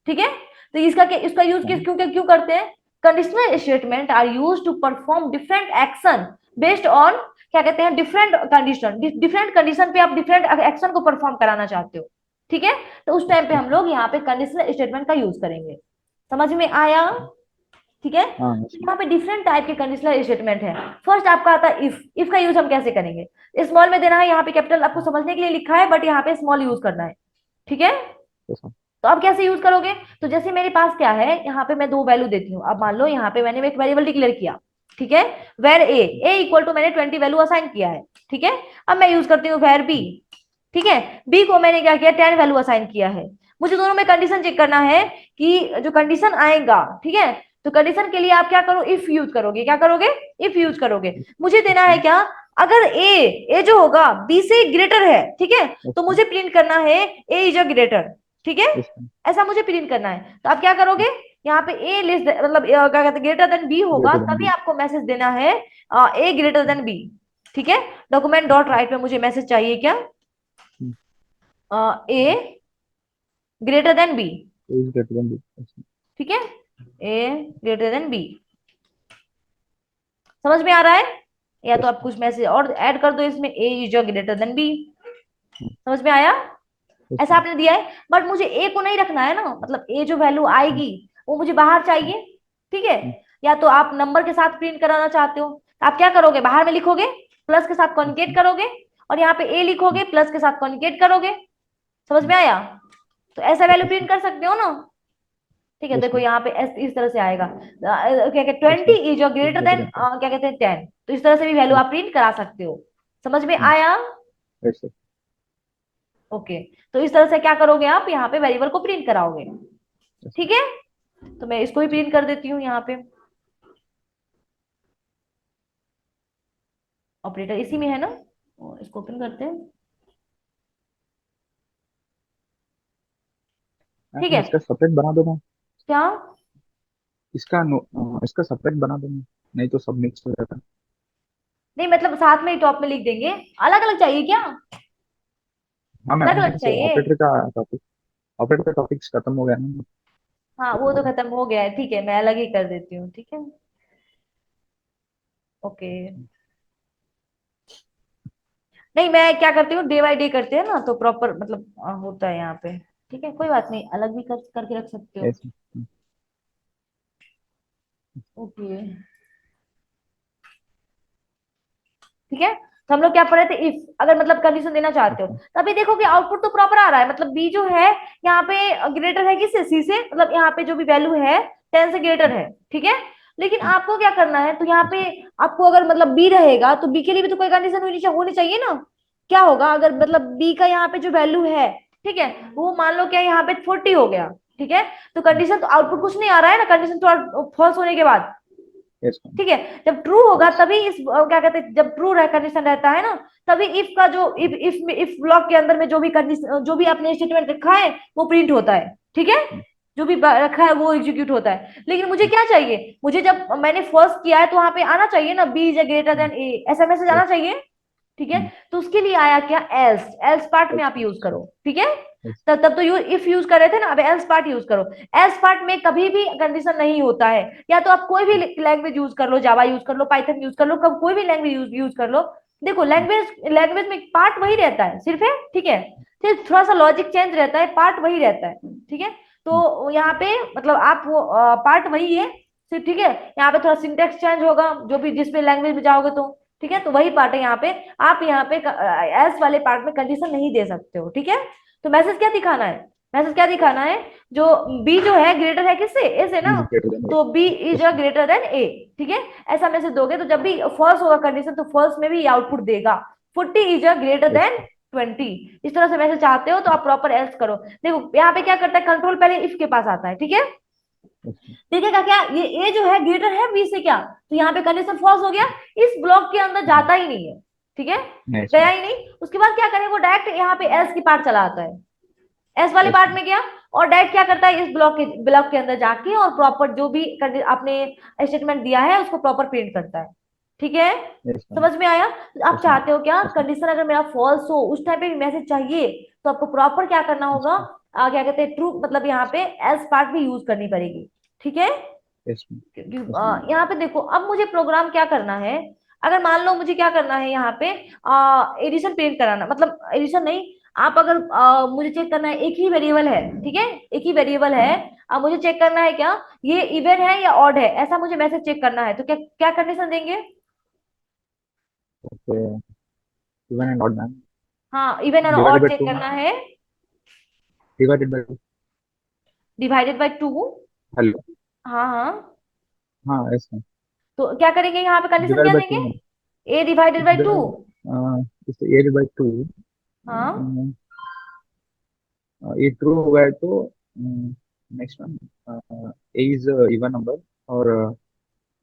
ठीक है, तो इसका यूज किस क्यों क्यों करते हैं, conditional statement are use to perform different action based on, क्या कहते हैं, डिफरेंट कंडीशन पे आप डिफरेंट एक्शन को परफॉर्म कराना चाहते हो। ठीक है, तो उस टाइम पे हम लोग यहाँ पे कंडीशनल स्टेटमेंट का यूज करेंगे। समझ में आया? ठीक है, हाँ तो यस यहाँ पे डिफरेंट टाइप के कंडीशनल स्टेटमेंट है। फर्स्ट आपका आता है इफ का यूज हम कैसे करेंगे, स्मॉल में देना है, यहाँ पे कैपिटल आपको समझने के लिए लिखा है, बट यहाँ पे स्मॉल यूज करना है। ठीक है, मैम तो अब कैसे यूज करोगे, तो जैसे मेरे पास क्या है, यहाँ पे मैं दो वैल्यू देती हूँ। अब मान लो यहाँ पे मैंने एक वेरिएबल डिक्लेयर किया, ठीक है, वेर ए इक्वल टू मैंने 20 वैल्यू असाइन किया है। ठीक है, अब मैं यूज करती हूँ वेर बी। ठीक है, बी को मैंने क्या किया, 10 वैल्यू असाइन किया है। मुझे दोनों में कंडीशन चेक करना है कि जो कंडीशन आएगा, ठीक है, तो कंडीशन के लिए आप क्या करो, इफ यूज करोगे, क्या करोगे, इफ यूज करोगे। मुझे देना है क्या, अगर ए जो होगा बी से ग्रेटर है, ठीक है, तो मुझे प्रिंट करना है ए इज अ ग्रेटर। ठीक है, यस मैम ऐसा मुझे प्रिंट करना है, तो आप क्या करोगे, यहाँ पे ए लेस मतलब क्या कहते हैं, ग्रेटर देन बी होगा, ग्रेटर देन तभी बी आपको मैसेज देना है ए ग्रेटर देन बी। ठीक है, डॉक्यूमेंट डॉट राइट में मुझे मैसेज चाहिए क्या, A greater than B. Is greater than B ठीक है, ए ग्रेटर देन बी। समझ में आ रहा है? या तो आप कुछ मैसेज और ऐड कर दो इसमें, ए इज ग्रेटर देन बी। समझ में आया? ऐसा आपने दिया है, बट मुझे ए को नहीं रखना है ना, मतलब ए जो वैल्यू आएगी वो मुझे बाहर चाहिए। ठीक है? या तो आप नंबर के साथ प्रिंट कराना चाहते हो, तो आप क्या करोगे, बाहर में लिखोगे, प्लस के साथ कॉन्केट करोगे, और यहाँ पे ए लिखोगे, प्लस के साथ कॉन्केट करोगे। समझ में आया? तो ऐसा वैल्यू प्रिंट कर सकते हो ना। ठीक है, देखो यहाँ पे इस तरह से आएगा, क्या कहते 20 इज ग्रेटर देन क्या कहते हैं 10, तो इस तरह से भी वैल्यू आप प्रिंट करा सकते हो। समझ में आया? ओके। तो इस तरह से क्या करोगे, आप यहाँ पे वेरिएबल को प्रिंट कराओगे। ठीक है? तो मैं इसको भी प्रिंट कर देती हूँ यहाँ पे। ऑपरेटर इसी में है ना, और इसको ओपन करते हैं। ठीक है। इसका सेपरेट बना दो मैं, क्या? इसका सेपरेट बना दो मैं, नहीं तो सब मिक्स हो जाता है। नहीं मतलब साथ में ही टॉप में लिख देंगे, अलग अलग चाहिए क्या? हाँ अलग मैम, अलग चाहिए? ऑपरेटर का टॉपिक्स खत्म हो गया ना। हाँ वो तो खत्म हो गया है, ठीक है, मैं अलग ही कर देती हूँ। ठीक है, ओके। नहीं मैं क्या करती हूँ, डे बाई डे करते हैं ना तो प्रॉपर मतलब होता है यहाँ पे। ठीक है, कोई बात नहीं, अलग भी करके रख सकते हो। ऐसे। ओके। ठीक है, तो हम लोग क्या पढ़े थे, इफ अगर मतलब कंडीशन देना चाहते हो, तभी देखो कि आउटपुट तो प्रॉपर आ रहा है, मतलब बी जो है यहाँ पे ग्रेटर है किससे, सी से, मतलब यहाँ पे जो भी वैल्यू है 10 से ग्रेटर है। ठीक है, लेकिन आपको क्या करना है, तो यहाँ पे आपको अगर मतलब बी रहेगा तो बी के लिए भी तो कोई कंडीशन होनी चाहिए ना। क्या होगा अगर मतलब बी का यहाँ पे जो वैल्यू है, ठीक है, वो मान लो क्या यहाँ पे 40 हो गया। ठीक है, तो कंडीशन तो आउटपुट कुछ नहीं आ रहा है ना, कंडीशन तो फॉल्स होने के बाद। ठीक है, जब ट्रू होगा तभी इस क्या कहते हैं, जब ट्रू कंडीशन रहता है ना, तभी इफ का जो इफ ब्लॉक के अंदर में जो भी कंडीशन, जो भी आपने स्टेटमेंट रखा है वो प्रिंट होता है। ठीक है, जो भी रखा है वो एग्जीक्यूट होता है। लेकिन मुझे क्या चाहिए, मुझे जब मैंने फर्स्ट किया है तो वहां पे आना चाहिए ना, बी इज ग्रेटर देन ए, ऐसा मैसेज आना चाहिए। ठीक है, तो उसके लिए आया क्या, एल्स, एल्स पार्ट में आप यूज करो। ठीक है, तब तब तो इफ यूज कर रहे थे ना, अब एल्स पार्ट यूज करो। एल्स पार्ट में कभी भी कंडीशन नहीं होता है, या तो आप कोई भी लैंग्वेज यूज कर लो, जावा यूज कर लो, पाइथन यूज कर लो, कब कोई भी लैंग्वेज यूज कर लो। देखो लैंग्वेज लैंग्वेज में पार्ट वही रहता है सिर्फ है। ठीक है, सिर्फ थोड़ा सा लॉजिक चेंज रहता है, पार्ट वही रहता है। ठीक है, तो यहाँ पे मतलब आप वो पार्ट वही है सिर्फ। ठीक है, यहाँ पे थोड़ा सिंटेक्स चेंज होगा, जो भी जिसमें लैंग्वेज में जाओगे तो। ठीक है, तो वही पार्ट है यहाँ पे। आप यहाँ पे एल्स वाले पार्ट में कंडीशन नहीं दे सकते हो। ठीक है, तो मैसेज क्या दिखाना है, मैसेज क्या दिखाना है, जो बी जो है ग्रेटर है किससे, ए से ना, तो B is a greater than A. ठीक है, ऐसा मैसेज दोगे तो जब भी फॉल्स होगा कंडीशन, तो फॉल्स में भी आउटपुट देगा, 40 इज अ ग्रेटर देन 20। इस तरह से मैसेज चाहते हो तो आप प्रॉपर एल्स करो। देखो यहाँ पे क्या करता है, कंट्रोल पहले इफ के पास आता है। ठीक है, देखेगा क्या, ये ए जो है ग्रेटर है बी से क्या, तो यहाँ पे कंडीशन फॉल्स हो गया, इस ब्लॉक के अंदर जाता ही नहीं है। ठीक है, गया ही नहीं। उसके बाद क्या करेगा, वो डायरेक्ट यहाँ पे एल्स की पार्ट चला आता है, एस वाले पार्ट में गया, और डायरेक्ट क्या करता है, इस ब्लॉक के अंदर जाके और प्रॉपर जो भी आपने स्टेटमेंट दिया है उसको प्रॉपर प्रिंट करता है। ठीक है, समझ में आया? तो आप चाहते हो क्या, कंडीशन अगर मेरा फॉल्स हो उस टाइम पे भी मैसेज चाहिए, तो आपको प्रॉपर क्या करना होगा, क्या कहते हैं, ट्रू मतलब यहाँ पे एल्स पार्ट भी यूज करनी पड़ेगी। ठीक है, क्योंकि यहाँ पे देखो अब मुझे प्रोग्राम क्या करना है, अगर मान लो मुझे क्या करना है यहाँ पे एडिशन प्रिंट कराना, मतलब एडिशन नहीं, आप अगर मुझे चेक करना है, एक ही वेरिएबल है। ठीक है, एक ही वेरिएबल है, अब मुझे चेक करना है क्या, ये इवन है या ऑड है, ऐसा मुझे मैसेज चेक करना है, तो क्या क्या कंडीशन देंगे? इवन एंड ऑड मैम, हाँ, इवन और डिवाइडेड ऑड बाय चेक 2, करना है। Divided by 2। Divided by 2। Hello. हाँ हाँ, हाँ ऐसा, तो क्या करेंगे यहाँ पे, कंडीशन डिवाइडेड क्या बाय देंगे, 2। ए डिवाइडेड बाय 2। इससे ए बाय 2, हाँ, ये ट्रू हो गया है तो next ma'am, A is even number, और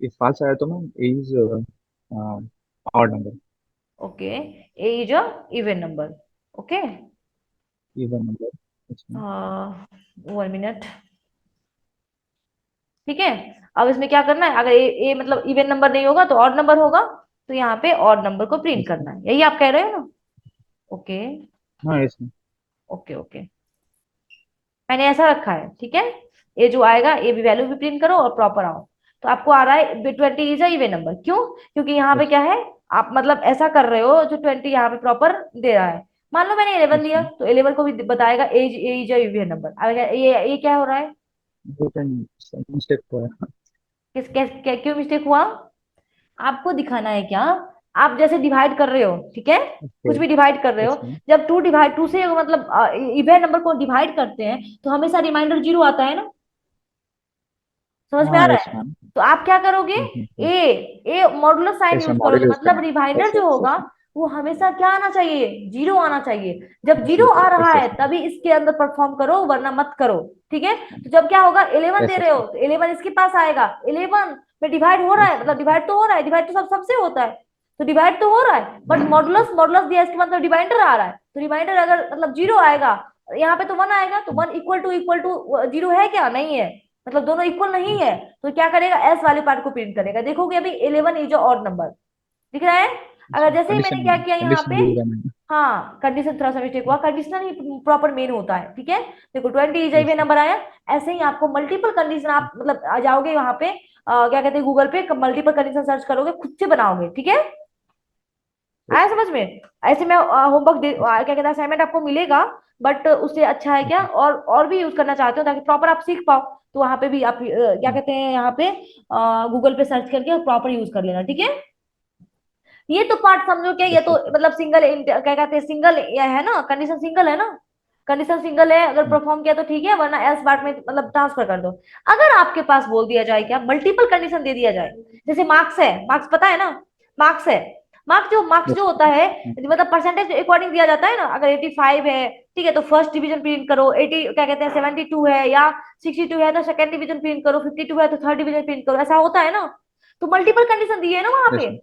इफ फॉल्स आया तो ma'am A is odd number. Okay, A is a even number. Okay, even number. 1 minute. ठीक है, अब इसमें क्या करना है, अगर ए मतलब इवन नंबर नहीं होगा तो ऑड नंबर होगा, तो यहाँ पे ऑड नंबर को प्रिंट करना है, यही आप कह रहे हो ना? ओके, हाँ यस मैम। ओके, ओके, मैंने ऐसा रखा है। ठीक है, ये जो आएगा ए भी वैल्यू भी प्रिंट करो और प्रॉपर आओ। तो आपको आ रहा है 20 इज अ इवन नंबर। क्यों? क्योंकि यहाँ पे यस। क्या है, आप मतलब ऐसा कर रहे हो जो 20 यहाँ पे प्रॉपर दे रहा है। मान लो मैंने 11 यस दिया मैम। तो 11 को भी बताएगा as is a even number. अब ये क्या हो रहा है? वो मिस्टेक हुआ है। क्यों मिस्टेक हुआ? आपको दिखाना है क्या? आप जैसे डिवाइड कर रहे हो, ठीक है, ओके। कुछ भी डिवाइड कर रहे हो, यस मैम। जब टू से मतलब इवन नंबर को डिवाइड करते हैं तो हमेशा रिमाइंडर जीरो आता है ना। समझ में आ हाँ रहा यस है? मैम। तो आप क्या करोगे? ए ए मॉडुलस साइन ऐसा यूज मॉडल करोगे, यूज मतलब करना। रिमाइंडर यस जो यस होगा यस वो हमेशा क्या आना चाहिए? जीरो आना चाहिए। जब यस जीरो आ रहा यस है यस मैम। तभी इसके अंदर परफॉर्म करो, वरना मत करो। ठीक है? तो जब क्या होगा, 11 दे यस रहे यस हो तो 11 इसके पास आएगा। 11 में डिवाइड हो रहा है, मतलब डिवाइड तो हो रहा है, डिवाइड तो सबसे होता है, तो डिवाइड तो हो रहा है, बट मॉडुलस मॉडुलस दिया इसके मतलब डिवाइडर आ रहा है, तो रिमाइंडर अगर मतलब जीरो आएगा, यहाँ पे तो 1 आएगा, तो 1 इक्वल टू जीरो है क्या? नहीं है, मतलब दोनों इक्वल नहीं है। तो क्या करेगा, एस वाले पार्ट को प्रिंट करेगा। देखोगे अभी 11 इज ऑड नंबर दिख रहा है। अगर जैसे ही मैंने कंडीशन क्या किया यहाँ कंडीशन पे, भूल गया मैंने। हाँ कंडीशन थोड़ा सा मिस्टेक हुआ, कंडीशनल ही प्रॉपर मेन होता है। ठीक है? देखो 20 इज यस इवन नंबर आया। ऐसे ही आपको मल्टीपल कंडीशन, आप मतलब आ जाओगे वहां पे क्या कहते हैं, गूगल पे मल्टीपल कंडीशन सर्च करोगे, खुद से बनाओगे। ठीक है? आया यस। समझ में? ऐसे में होमवर्क क्या कहते हैं, असाइनमेंट आपको मिलेगा, बट उससे अच्छा है क्या, और भी यूज करना चाहते हो ताकि प्रॉपर आप सीख पाओ, तो वहां पे भी आप क्या कहते हैं, यहाँ पे गूगल पे सर्च करके प्रॉपर यूज कर लेना। ठीक है? ये तो पार्ट समझो क्या, ये यस तो यस। मतलब सिंगल क्या कहते हैं, सिंगल है ना, कंडीशन सिंगल है ना, कंडीशन सिंगल है, अगर परफॉर्म किया तो ठीक है, वरना एल्स पार्ट में मतलब ट्रांसफर कर दो। अगर आपके पास बोल दिया जाए क्या, मल्टीपल कंडीशन दे दिया जाए, जैसे मार्क्स है, मार्क्स पता है ना, मार्क्स है, मार्क्स जो होता है मतलब परसेंटेज अकॉर्डिंग दिया जाता है ना। अगर 85 है, ठीक है, तो फर्स्ट डिवीजन प्रिंट करो। 80 क्या कहते हैं, 72 है या 62 है तो सेकंड डिवीजन प्रिंट करो। 52 है तो थर्ड डिवीजन प्रिंट करो। ऐसा होता है ना। तो मल्टीपल कंडीशन दी है ना वहां यस पे। मैम।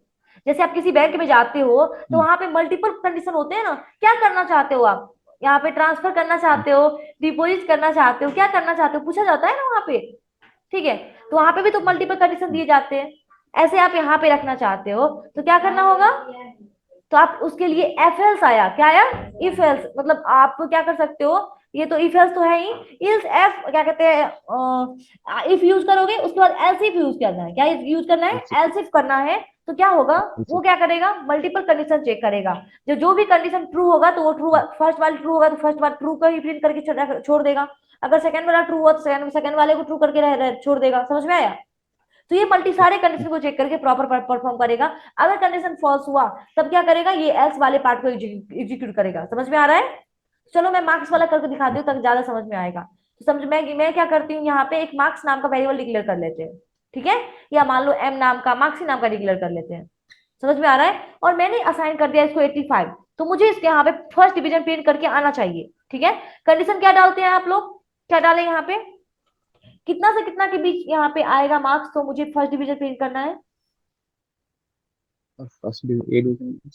जैसे आप किसी बैंक में जाते हो तो वहां पे मल्टीपल कंडीशन होते हैं ना। क्या करना चाहते हो आप, यहाँ पे ट्रांसफर करना चाहते हो, डिपॉजिट करना चाहते हो, क्या करना चाहते हो, पूछा जाता है ना वहां पे। ठीक है? तो वहां पे भी तो मल्टीपल कंडीशन दिए जाते हैं। ऐसे आप यहाँ पे रखना चाहते हो तो क्या करना होगा, तो आप उसके लिए एफ एल्स आया, क्या आया, इफ एल्स, मतलब आप क्या कर सकते हो, ये तो इफ एल्स तो है ही, इल्स एफ क्या कहते हैं, इफ यूज करोगे उसके बाद एल्स इफ यूज करना है। क्या यूज करना है? एल्स इफ करना है। तो क्या होगा, वो क्या करेगा, मल्टीपल कंडीशन चेक करेगा। जो भी कंडीशन ट्रू होगा तो वो ट्रू, फर्स्ट वाला ट्रू होगा तो फर्स्ट वाला ट्रू का ही प्रिंट करके छोड़ देगा। अगर सेकंड वाला ट्रू हुआ तो सेकंड वाले को ट्रू करके छोड़ देगा। समझ में आया? तो ये मल्टी सारे कंडीशन को चेक करके प्रॉपर परफॉर्म करेगा। अगर कंडीशन फॉल्स हुआ तब क्या करेगा, ये एल्स वाले पार्ट को एग्जीक्यूट करेगा। समझ में आ रहा है? चलो मैं मार्क्स वाला करके दिखाती हूँ ताकि ज्यादा समझ में आएगा। तो समझ, मैं क्या करती हूँ, यहाँ पे एक मार्क्स नाम का वेरिएबल डिक्लेयर कर लेते हैं। ठीक है? या मान लो एम नाम का, मार्क्सी नाम का डिक्लेयर कर लेते हैं। समझ में आ रहा है? और मैंने असाइन कर दिया इसको 85, तो मुझे इसके यहाँ पे फर्स्ट डिवीजन प्रिंट करके आना चाहिए। ठीक है? कंडीशन क्या डालते हैं आप लोग, क्या डालें यहाँ पे, कितना से कितना के बीच यहाँ पे आएगा मार्क्स, तो मुझे फर्स्ट डिवीजन प्रिंट करना है। First a division.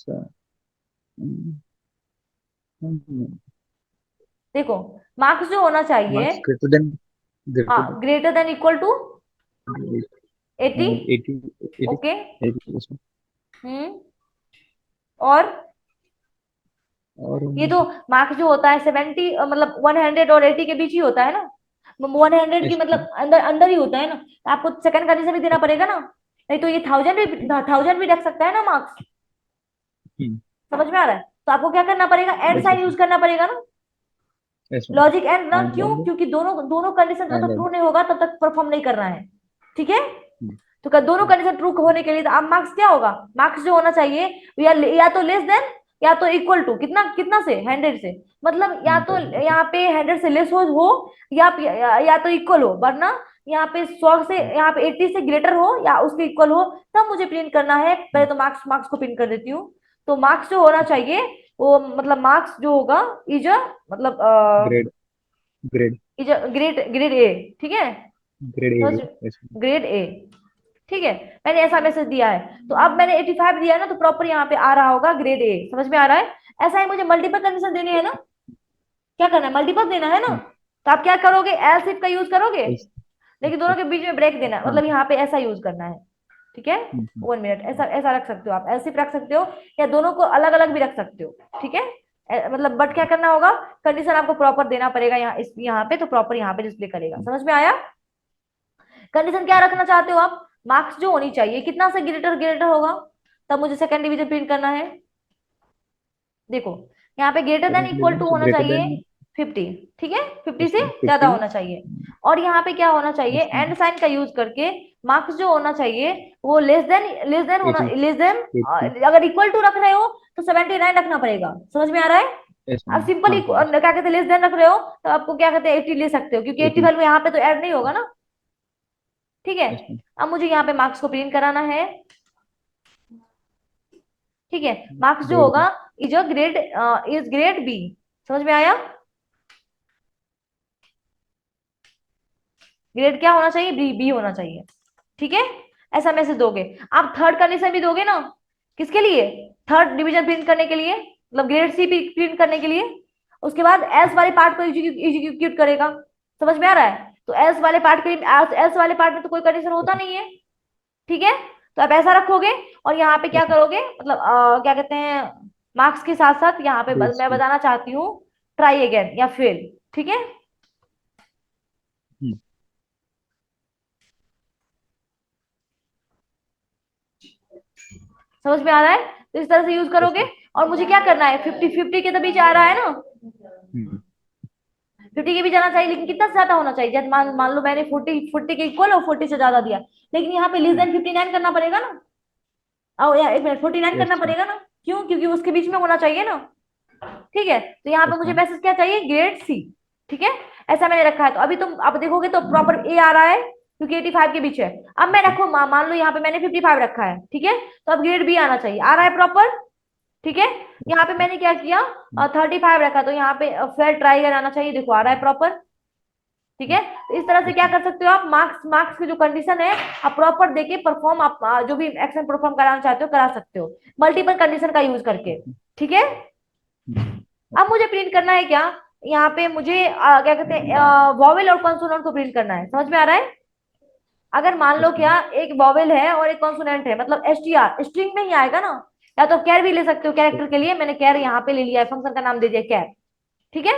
देखो मार्क्स जो होना चाहिए, मार्क्स ग्रेटर हाँ greater than equal to than 80। 80। 80। Okay. 80%। Hmm. और और ये तो मार्क्स जो होता है 70 मतलब 100 और 80 के बीच ही होता है ना। 100 की यस मतलब अंदर अंदर ही होता है ना, तो आपको सेकंड कंडीशन भी देना पड़ेगा ना। नहीं तो ये 1000 भी रख सकता है ना मार्क्स। मैम। समझ में आ रहा है? तो आपको क्या करना पड़ेगा, and yes sign yes use करना पड़ेगा ना। Yes ma'am. लॉजिक एंड ना, एंड क्यों? देन क्योंकि दोनों दोनों कंडीशन जब तक एंड ट्रू नहीं होगा तब तक परफॉर्म नहीं करना है। ठीक है? देन तो क्या दोनों कंडीशन ट्रू होने के लिए तो अब मार्क्स क्या होगा, मार्क्स जो होना चाहिए या तो लेस देन या तो इक्वल टू कितना, कितना से, 100 से, मतलब या तो 100। यहाँ पे 100 से लेस हो या तो इक्वल हो, वरना यहाँ पे 100 से, यहाँ पे 80 से ग्रेटर हो या उसके इक्वल हो, तब मुझे प्रिंट करना है। पहले तो मार्क्स मार्क्स को प्रिंट कर देती हूँ। तो मार्क्स जो होना चाहिए वो मतलब मार्क्स जो होगा इज मतलब grade grade is grade grade A. ठीक है? Grade A. समझ, यस ग्रेड ए। ठीक है? मैंने ऐसा मैसेज दिया है, तो अब मैंने 85 दिया है ना, तो प्रॉपर यहाँ पे आ रहा होगा ग्रेड ए। समझ में आ रहा है? ऐसा ही मुझे मल्टीपल कंडीशन देने हैं ना, क्या करना है, मल्टीपल देना है ना। तो आप क्या करोगे, एल्स इफ का यूज करोगे, यस। लेकिन दोनों के बीच में ब्रेक देना है, हाँ। मतलब यहाँ पे ऐसा यूज करना है। ठीक है? 1 मिनट, ऐसा ऐसा रख सकते हो आप, एल्स इफ रख सकते हो, या दोनों को अलग अलग भी रख सकते हो। ठीक है? मतलब बट क्या करना होगा, कंडीशन आपको प्रॉपर देना पड़ेगा यहाँ, इस यहाँ पे तो प्रॉपर यहाँ पे डिस्प्ले करेगा। समझ में आया? कंडीशन क्या रखना चाहते हो आप, मार्क्स जो होनी चाहिए कितना से ग्रेटर ग्रेटर होगा, तब मुझे सेकंड डिवीजन प्रिंट करना है। देखो यहाँ पे greater than second equal division two से होना ग्रेटर चाहिए देन 50, ठीक है, 50 से ज्यादा 50। होना चाहिए। और यहाँ पे क्या होना चाहिए, एंड साइन का यूज करके मार्क्स जो होना चाहिए वो लेस देन होना, 80। Less than, 80। अगर इक्वल टू रख रहे हो तो 79 रखना पड़ेगा, समझ में आ रहा है। यस अब मैम, सिंपली हाँ हाँ। क्या कहते हैं, लेस देन रख रहे हो तो आपको क्या कहते हैं 80 ले सकते हो, क्योंकि 80 80। वैल्यू यहाँ पे तो ऐड नहीं होगा ना, ठीक है। Yes ma'am. अब मुझे यहाँ पे मार्क्स को प्रिंट कराना है, ठीक है। मार्क्स जो ग्रेड होगा B. Is a grade, is grade B, समझ में आया। ग्रेड क्या होना चाहिए, बी, बी होना चाहिए, ठीक है। ऐसा मैसेज दोगे। आप थर्ड कंडीशन भी दोगे ना, किसके लिए, थर्ड डिवीजन प्रिंट करने के लिए, मतलब ग्रेड सी प्रिंट करने के लिए। उसके बाद एल्स वाले पार्ट को एग्जीक्यूट करेगा, समझ में आ रहा है। तो एल्स वाले पार्ट के एल्स वाले पार्ट में तो कोई कंडीशन होता नहीं है, ठीक है। तो आप ऐसा रखोगे और यहाँ पे क्या यस मैम। करोगे, मतलब क्या कहते हैं, मार्क्स के साथ साथ यहाँ पे ग्रेड मैं सी। बताना चाहती हूँ ट्राई अगेन या फेल, ठीक है। समझ में आ रहा है, तो इस तरह से यूज यस करोगे। मैम। और मुझे क्या करना है, 50-50 के तो बीच आ रहा है ना, 50 के बीच आना चाहिए, लेकिन कितना से ज्यादा होना चाहिए, जब मान मान लो मैंने 40 के इक्वल और 40 से ज्यादा दिया, लेकिन यहाँ पे लेस देन 59 करना पड़ेगा ना, और या एक मिनट 49 करना यस मैम। पड़ेगा ना, क्यों, क्योंकि उसके बीच में होना चाहिए ना, ठीक है। तो यहाँ पे यस मुझे मैम। मैसेज क्या चाहिए, ग्रेड सी, ठीक है। ऐसा मैंने रखा है, तो अभी तुम आप देखोगे तो प्रॉपर ए आ रहा है, क्योंकि 85 के बीच है। अब मैं रखो मान लो यहाँ पे मैंने 55 रखा है, ठीक है, तो अब ग्रेड बी आना चाहिए, आ रहा है प्रॉपर, ठीक है। यहाँ पे मैंने क्या किया, 35 रखा, तो यहाँ पे फिर ट्राई आना चाहिए, देखो आ रहा है प्रॉपर, ठीक है। तो इस तरह से यस क्या मैम। कर सकते हो आप, मार्क्स मार्क्स की जो कंडीशन है आप प्रॉपर देके परफॉर्म, आप जो भी एक्शन परफॉर्म कराना चाहते हो करा सकते हो, मल्टीपल कंडीशन का यूज करके, ठीक है। अब मुझे प्रिंट करना है क्या, यहाँ पे मुझे क्या कहते हैं वॉवेल और कॉन्सोनेंट को प्रिंट करना है, समझ में आ रहा है। अगर मान लो यस मैम। क्या, एक वॉवेल है और एक कॉन्सोनेंट है, मतलब एस टी आर स्ट्रिंग में ही आएगा ना, या तो कैर भी ले सकते हो, कैरेक्टर के लिए मैंने कैर यहाँ पे ले लिया है, फंक्शन का नाम दे दिया कैर, ठीक है।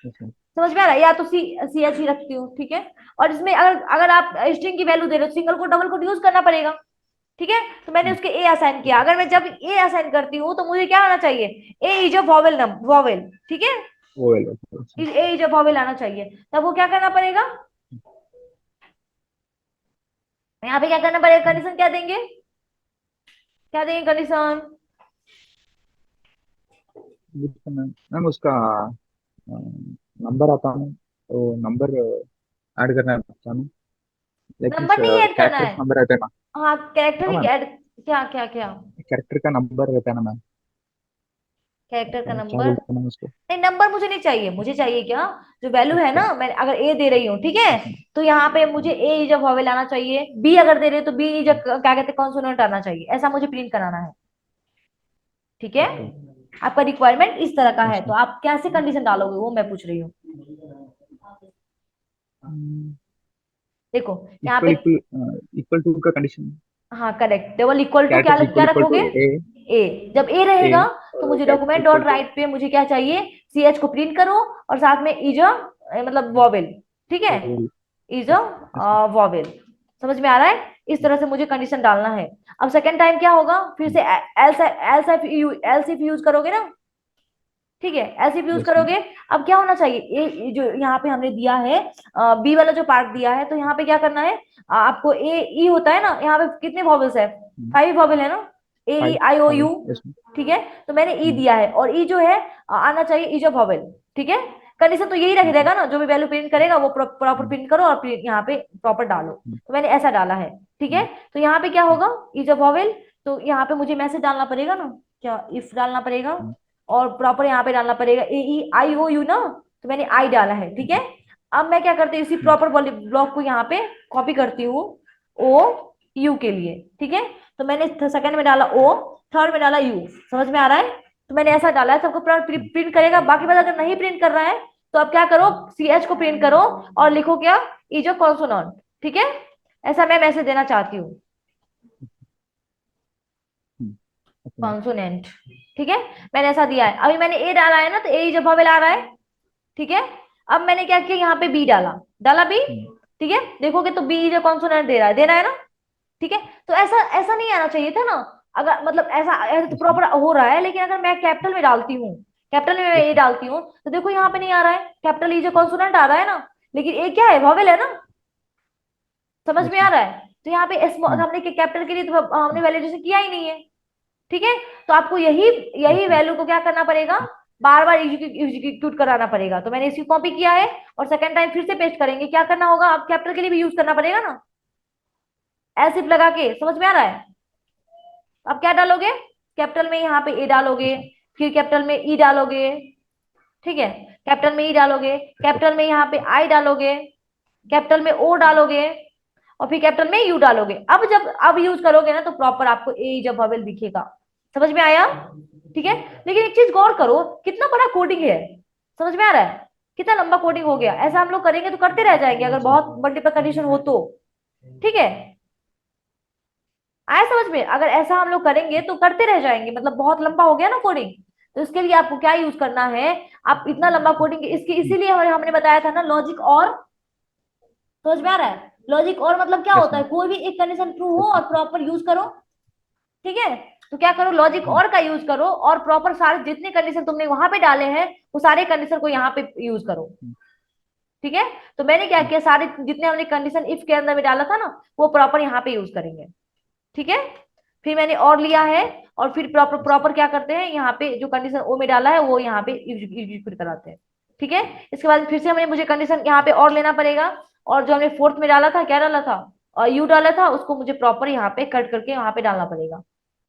Yes ma'am. समझ में आ रहा है, या तो सी सी एच ही रखती हूँ, ठीक है। और इसमें अगर अगर आप स्ट्रिंग की वैल्यू दे रहे हो, सिंगल को डबल को यूज करना पड़ेगा, ठीक है। तो मैंने उसके ए असाइन किया, अगर मैं जब ए असाइन करती हूँ तो मुझे क्या आना चाहिए, A is a vowel vowel, ठीक है, O L. Yes ma'am. A is a vowel आना चाहिए, तब वो क्या करना पड़ेगा, यहाँ पे क्या करना पड़ेगा, कंडीशन क्या देंगे, क्या देंगे कंडीशन। मैम मैम उसका नंबर आता है, तो नंबर ऐड करना है हमें, लाइक मीन्स नंबर नहीं ऐड करना कैरेक्टर है, का नंबर रहता है ना। हाँ कैरेक्टर हाँ ही मैम, ऐड, क्या क्या क्या, कैरेक्टर का नंबर रहता है ना मैम। कैरेक्टर का क्या नंबर, बोलते हैं मैम उसको? नहीं नंबर मुझे नहीं चाहिए, मुझे चाहिए क्या, जो वैल्यू है अच्छा। ना, मैं अगर ए दे रही हूँ, ठीक है, यस मैम। तो यहाँ पे मुझे ए इज अ वॉवेल आना चाहिए, बी अगर दे रहे हो तो बी इज अ क्या कहते हैं कॉन्सोनेंट आना चाहिए, ऐसा मुझे प्रिंट कराना है, ठीक है। ओके। आपका रिक्वायरमेंट इस तरह का है, यस तो मैम। आप कैसे कंडीशन डालोगे वो मैं पूछ रही हूँ। देखो यहाँ पे, इक्वल इक्वल इक्वल टू का कंडीशन। हाँ करेक्ट, डबल इक्वल टू क्या कैरेक्टर क्या इक्वल इक्वल रखोगे, टू ए। ए, जब ए ए रहेगा तो और मुझे character document equal dot to. Right पे मुझे क्या चाहिए, सी एच को प्रिंट करो और साथ में इज अ मतलब वॉवेल, ठीक है, is a yes ma'am. Vowel, समझ में आ रहा है। इस तरह से मुझे कंडीशन डालना है। अब सेकंड टाइम क्या होगा, फिर से else else else if use करोगे ना, ठीक है, else if use yes ma'am. करोगे। अब क्या होना चाहिए, ए जो यहाँ पे हमने दिया है, बी वाला जो पार्ट दिया है, तो यहाँ पे क्या करना है, आपको ए ई होता है ना, यहाँ पे कितने वॉवेल्स है, 5 वॉवेल है ना, A E five. I O five. U, yes ma'am. ठीक है। तो मैंने ई दिया है और ई जो है आना चाहिए इज अ वॉवेल, ठीक है। कंडीशन तो यही रख देगा ना, जो भी वैल्यू प्रिंट करेगा वो प्रॉपर प्रिंट करो और यहाँ पे प्रॉपर डालो, तो मैंने ऐसा डाला है, ठीक है। तो यहाँ पे क्या होगा, इज अ वॉवेल, तो यहाँ पे मुझे मैसेज डालना पड़ेगा ना, क्या इफ डालना पड़ेगा, और प्रॉपर यहाँ पे डालना पड़ेगा ए ई आई ओ यू ना, तो मैंने आई डाला है, ठीक है। अब मैं क्या करती हूँ, इसी प्रॉपर ब्लॉक को यहाँ पे कॉपी करती हूँ ओ यू के लिए, ठीक है। तो मैंने सेकंड में डाला ओ, थर्ड में डाला यू, समझ में आ रहा है। तो मैंने ऐसा डाला है, सबको प्रिंट करेगा, बाकी बात अगर नहीं प्रिंट कर रहा है तो आप क्या करो, सी एच को प्रिंट करो और लिखो क्या, इज अ कॉन्सोनेंट, ठीक है। ऐसा मैं मैसेज देना चाहती हूँ, कॉन्सोनेंट, ठीक है। मैंने ऐसा दिया है, अभी मैंने ए डाला है ना, तो ए इज अ वॉवेल आ रहा है, ठीक है। अब मैंने क्या किया, यहाँ पे बी डाला, डाला बी, ठीक है, देखोगे तो बी इज अ कॉन्सोनेंट दे रहा है ना, ठीक है, तो ऐसा ऐसा नहीं आना चाहिए था ना। अगर मतलब ऐसा ऐसा तो प्रॉपर हो रहा है, लेकिन अगर मैं कैपिटल में डालती हूँ, कैपिटल में मैं यस ए मैम। डालती हूँ, तो देखो यहाँ पे नहीं आ रहा है, कैपिटल ई जो कॉन्सोनेंट आ रहा है ना, लेकिन ए क्या है, वॉवेल है ना। समझ यस में आ मैम। रहा है? तो यहाँ पे हम्म। हमने कैपिटल के लिए तो हमने वैलिडेशन किया ही नहीं है। ठीक है, तो आपको यही यस यही मैम। वैल्यू को क्या करना पड़ेगा, बार बार एग्जीक्यूट कराना पड़ेगा। तो मैंने इसकी कॉपी किया है, और सेकंड टाइम फिर से पेस्ट करेंगे। क्या करना होगा, आप कैपिटल के लिए भी यूज करना पड़ेगा ना, एसिफ लगा के। समझ में आ रहा है? अब क्या डालोगे, कैपिटल में यहाँ पे ए डालोगे, यस मैम। फिर कैपिटल में ई डालोगे। ठीक है, कैपिटल में ई डालोगे, कैपिटल में यहाँ पे आई डालोगे, कैपिटल में ओ डालोगे, और फिर कैपिटल में यू डालोगे। अब जब अब यूज करोगे ना, तो प्रॉपर आपको ए जब बबल दिखेगा। समझ में आया? ठीक है, लेकिन एक चीज गौर करो, कितना बड़ा कोडिंग है। समझ में आ रहा है? कितना लंबा कोडिंग हो गया। ऐसा हम लोग करेंगे तो करते रह जाएंगे, अगर बहुत मल्टीपल कंडीशन हो तो। ठीक है, आया समझ में? अगर ऐसा हम लोग करेंगे तो करते रह जाएंगे, मतलब बहुत लंबा हो गया ना कोडिंग। तो इसके लिए आपको क्या यूज करना है, आप इतना लंबा कोडिंग इसके इसीलिए हमने बताया था ना, लॉजिक और। समझ में आ रहा है? लॉजिक और मतलब क्या यस होता है, मैम। कोई भी एक कंडीशन ट्रू हो यस और मैम। प्रॉपर यूज करो। ठीक है, तो क्या करो, लॉजिक और का यूज करो, और प्रॉपर सारे जितने कंडीशन तुमने वहां पे डाले हैं, वो सारे कंडीशन को यहाँ पे यूज करो। ठीक है, तो मैंने क्या किया, सारे जितने हमने कंडीशन इफ के अंदर में डाला था ना, वो प्रॉपर यहाँ पे यूज करेंगे। ठीक है, फिर मैंने और लिया है, और फिर प्रॉपर प्रॉपर क्या करते हैं, यहाँ पे जो कंडीशन ओ में डाला है वो यहाँ पे एग्जीक्यूट कराते हैं। ठीक है, इसके बाद फिर से हमें मुझे कंडीशन यहाँ पे और लेना पड़ेगा, और जो हमने फोर्थ में डाला था, क्या डाला था, और यू डाला था, उसको मुझे प्रॉपर यहाँ पे कट करके यहाँ पे डालना पड़ेगा।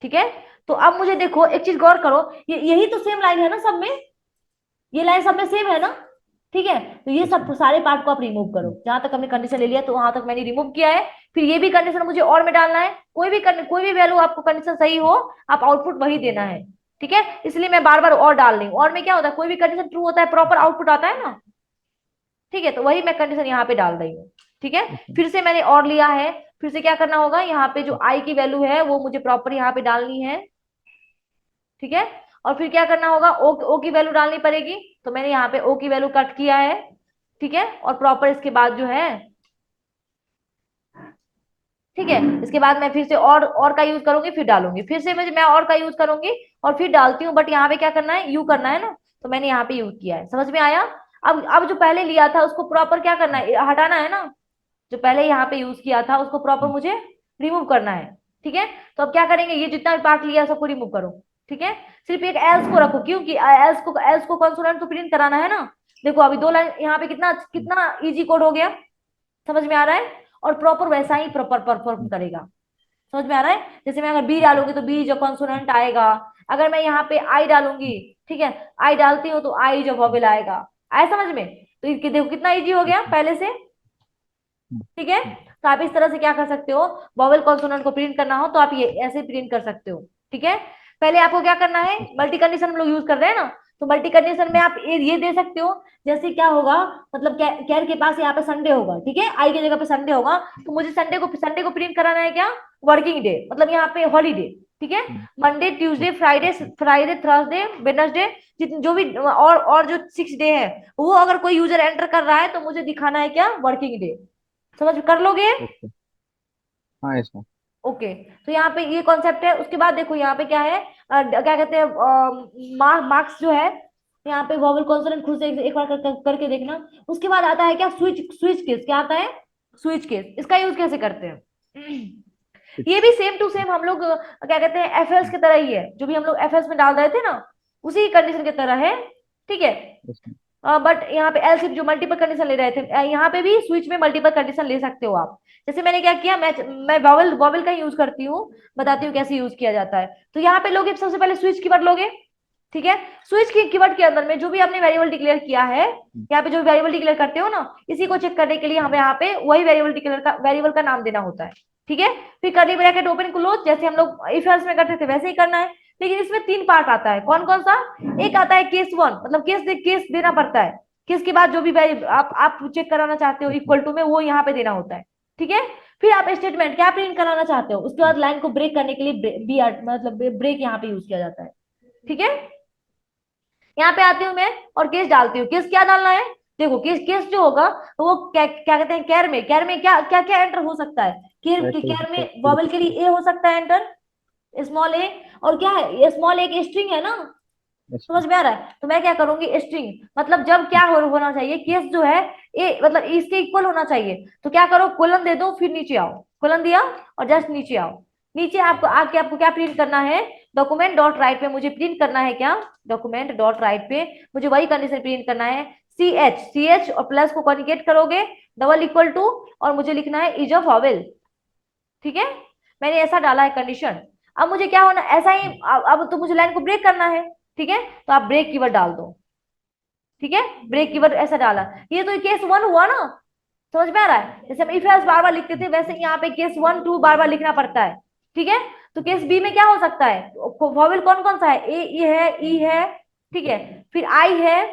ठीक है, तो अब मुझे देखो एक चीज गौर करो, यही तो सेम लाइन है ना सब में, ये लाइन सब में सेम है ना। ठीक है, तो ये यस सब मैम। सारे पार्ट को आप रिमूव करो, जहां तक हमने कंडीशन ले लिया तो वहां तक मैंने रिमूव किया है। फिर ये भी कंडीशन मुझे और में डालना है, कोई भी वैल्यू आपको कंडीशन सही हो, आप आउटपुट वही देना है। ठीक है, इसलिए मैं बार बार और डाल रही हूँ। और में क्या होता है, कोई भी कंडीशन ट्रू होता है, प्रॉपर आउटपुट आता है ना। ठीक है, तो वही मैं कंडीशन यहाँ पे डाल रही हूँ। ठीक है, यस मैम। फिर से मैंने और लिया है, फिर से क्या करना होगा, यहाँ पे जो आई की वैल्यू है वो मुझे प्रॉपर यहाँ पे डालनी है। ठीक है, और फिर क्या करना होगा, ओ की वैल्यू डालनी पड़ेगी। तो मैंने यहाँ पे ओ की वैल्यू कट किया है। ठीक है, और प्रॉपर इसके बाद जो है, ठीक है, इसके बाद मैं फिर से और का यूज करूंगी, फिर डालूंगी, फिर से मैं और का यूज करूंगी, और फिर डालती हूँ। बट यहाँ पे क्या करना है, यू करना है ना, तो मैंने यहाँ पे यूज किया है। समझ में आया? अब जो पहले लिया था उसको प्रॉपर क्या करना है, हटाना है ना। जो पहले यहाँ पे यूज किया था उसको प्रॉपर मुझे रिमूव करना है। ठीक है, तो अब क्या करेंगे, ये जितना भी पार्ट लिया सबको रिमूव करो। ठीक है, सिर्फ एक एल्स को रखो, क्योंकि एल्स को कॉन्सोनेंट तो प्रिंट कराना है ना। देखो अभी दो लाइन यहाँ पे, कितना कितना इजी कोड हो गया। समझ में आ रहा है? और प्रॉपर वैसा ही प्रॉपर परफॉर्म करेगा। समझ में आ रहा है? जैसे मैं अगर बी डालूंगी तो बी जो कॉन्सोनेंट आएगा, अगर मैं यहाँ पे आई डालूंगी, ठीक है, आई डालती हूँ तो आई जो वॉवेल आएगा। आया समझ में? तो देखो कितना इजी हो गया पहले से। ठीक है, तो आप इस तरह से क्या कर सकते हो, वॉवेल कॉन्सोनेंट को प्रिंट करना हो तो आप ये ऐसे प्रिंट कर सकते हो। ठीक है, पहले आपको क्या करना है, मल्टी कंडीशन हम लोग यूज कर रहे हैं ना, तो मल्टी कंडीशन में आप ये दे सकते हो। जैसे क्या होगा, मतलब कैर के पास यहाँ पे संडे होगा, ठीक है, आई की जगह पे संडे होगा, तो मुझे संडे को प्रिंट कराना है क्या, वर्किंग डे, मतलब यहाँ पे हॉलीडे। ठीक है, Monday Tuesday Friday Friday Thursday Wednesday, जितने जो भी और जो 6 डे है, वो अगर कोई यूजर एंटर कर रहा है तो मुझे दिखाना है क्या, वर्किंग डे। समझ कर लोगे? ओके। हाँ यस मैम। ओके, तो यहाँ पे ये कॉन्सेप्ट है। उसके बाद देखो यहाँ पे क्या है, क्या कहते हैं, मार्क्स जो है, यहाँ पे वॉवल कॉन्सोनेंट खुद से एक बार करके देखना। उसके बाद आता है क्या, स्विच स्विच केस, क्या आता है, स्विच केस। इसका यूज कैसे करते हैं ये भी सेम टू सेम हम लोग क्या कहते हैं, एफएल्स की तरह ही है, जो भी हम लोग एफएल्स में डाल रहे थे ना, उसी कंडीशन की तरह है। ठीक है, यस मैम। बट यहाँ पे एल्स जो मल्टीपल कंडीशन ले रहे थे, यहाँ पे भी स्विच में मल्टीपल कंडीशन ले सकते हो आप। जैसे मैंने क्या किया, मैं वॉवेल वॉवेल का यूज करती हूँ, बताती हूँ कैसे यूज किया जाता है। तो यहाँ पे लोगे, सबसे पहले स्विच कीवर्ड लोगे। ठीक है, स्विच की कीवर्ड के अंदर में जो भी आपने वेरिएबल डिक्लेयर किया है, यहाँ पे जो वेरिएबल डिक्लेयर करते हो ना, इसी को चेक करने के लिए हमें यहाँ पे वही वेरिएबल का नाम देना होता है। ठीक है, फिर कर्ली ब्रैकेट ओपन क्लोज, जैसे हम लोग इफ एल्स में करते थे वैसे ही करना है। लेकिन इसमें 3 पार्ट आता है, कौन कौन सा, एक आता है केस वन, मतलब केस देना पड़ता है। केस के बाद जो भी आप चेक कराना चाहते हो इक्वल टू में, वो यहाँ पे देना होता है। ठीक है, फिर आप स्टेटमेंट क्या प्रिंट कराना चाहते हो, उसके बाद लाइन को ब्रेक करने के लिए बी मतलब ब्रेक यहाँ पे यूज किया जाता है। ठीक है, यहाँ पे आती हूँ मैं और केस डालती हूँ। केस क्या डालना है, देखो केस केस जो होगा वो क्या क्या कहते हैं, कैर में क्या क्या क्या एंटर हो सकता है, कैर में वॉवेल के लिए ए हो सकता है एंटर, स्मॉल ए। और क्या है, ये स्मॉल ए की स्ट्रिंग है ना, यस समझ में आ रहा है। तो मैं क्या करूंगी, स्ट्रिंग मतलब जब क्या होना चाहिए, केस जो है ए मतलब इसके इक्वल होना चाहिए। तो क्या करो, कोलन दे दो, फिर नीचे आओ, कोलन दिया और जस्ट नीचे आओ। नीचे आपको आके आपको क्या प्रिंट करना है, डॉक्यूमेंट डॉट राइट पे मुझे प्रिंट करना है क्या, डॉक्यूमेंट डॉट राइट पे मुझे वही कंडीशन प्रिंट करना है, सी एच और प्लस को कॉन्जुगेट करोगे, डबल इक्वल टू, और मुझे लिखना है इज ऑफ वॉवेल। ठीक है, मैंने ऐसा डाला है कंडीशन। अब मुझे क्या होना, ऐसा ही अब तो मुझे लाइन को ब्रेक करना है। ठीक है, तो आप ब्रेक कीवर्ड डाल दो। ठीक है, ब्रेक कीवर्ड ऐसा डाला। ये तो केस वन हुआ ना, समझ में आ रहा है। जैसे हम इफ एल्स बार बार लिखते थे, वैसे यहाँ पे केस वन टू बार बार लिखना पड़ता है। ठीक है, तो केस बी में क्या हो सकता है, वॉवेल कौन कौन सा है, ए ई है, ई है, ठीक है, फिर आई है,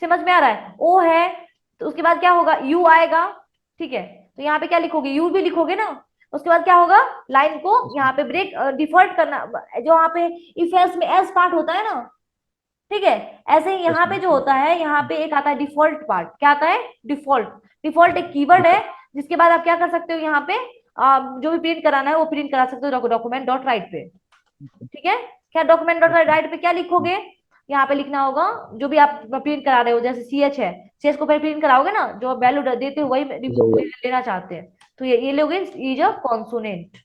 समझ में आ रहा है, ओ है, तो उसके बाद क्या होगा, यू आएगा। ठीक है, तो यहाँ पे क्या लिखोगे, यू भी लिखोगे ना। उसके बाद क्या होगा, लाइन को यहाँ पे ब्रेक डिफॉल्ट करना, जो यहाँ पे इफ एल्स में एल्स पार्ट होता है ना। ठीक है, ऐसे ही यस यहाँ पे मैम। जो होता है, यहाँ पे एक आता है डिफॉल्ट पार्ट, क्या आता है, डिफॉल्ट। डिफॉल्ट एक कीवर्ड है, जिसके बाद आप क्या कर सकते हो, यहाँ पे जो भी प्रिंट कराना है वो प्रिंट करा सकते हो डॉक्यूमेंट डॉट राइट पे। ठीक है, क्या डॉक्यूमेंट डॉट राइट पे क्या लिखोगे, यहाँ पे लिखना होगा जो भी आप प्रिंट करा रहे हो, जैसे सी एच है, सी एच को पहले प्रिंट कराओगे ना, जो वैल्यू देते हो वही लेना चाहते हैं, तो ये लोगे इज अ कॉन्सोनेंट।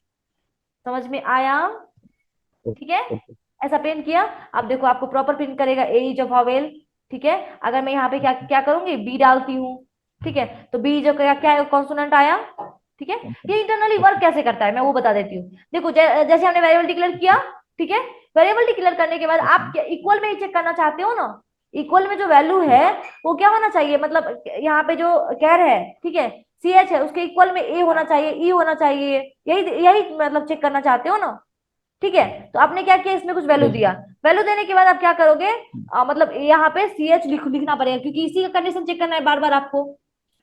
समझ में आया, ठीक है, ओके। ऐसा प्रिंट किया। अब देखो आपको प्रॉपर प्रिंट करेगा ए इज अ वॉवेल। ठीक है, अगर मैं यहाँ पे क्या क्या करूंगी, बी डालती हूँ। ठीक है, तो बी जो क्या क्या कॉन्सोनेंट आया। ठीक है, ये इंटरनली वर्क कैसे करता है मैं वो बता देती हूँ। देखो जैसे हमने वेरिएबल डिक्लेयर किया। ठीक है, वेरिएबल डिक्लेयर करने के बाद आप क्या इक्वल में ही चेक करना चाहते हो ना, इक्वल में जो वैल्यू है वो क्या होना चाहिए, मतलब यहाँ पे जो कैर है, ठीक है, सी एच है, उसके इक्वल में ए होना चाहिए, ई होना चाहिए, यही यही मतलब चेक करना चाहते हो ना। ठीक है, तो आपने क्या किया, इसमें कुछ वैल्यू यस दिया, वैल्यू देने के बाद आप क्या करोगे, मतलब यहाँ पे सी एच लिखना पड़ेगा, क्योंकि इसी का कंडीशन चेक करना है बार बार आपको।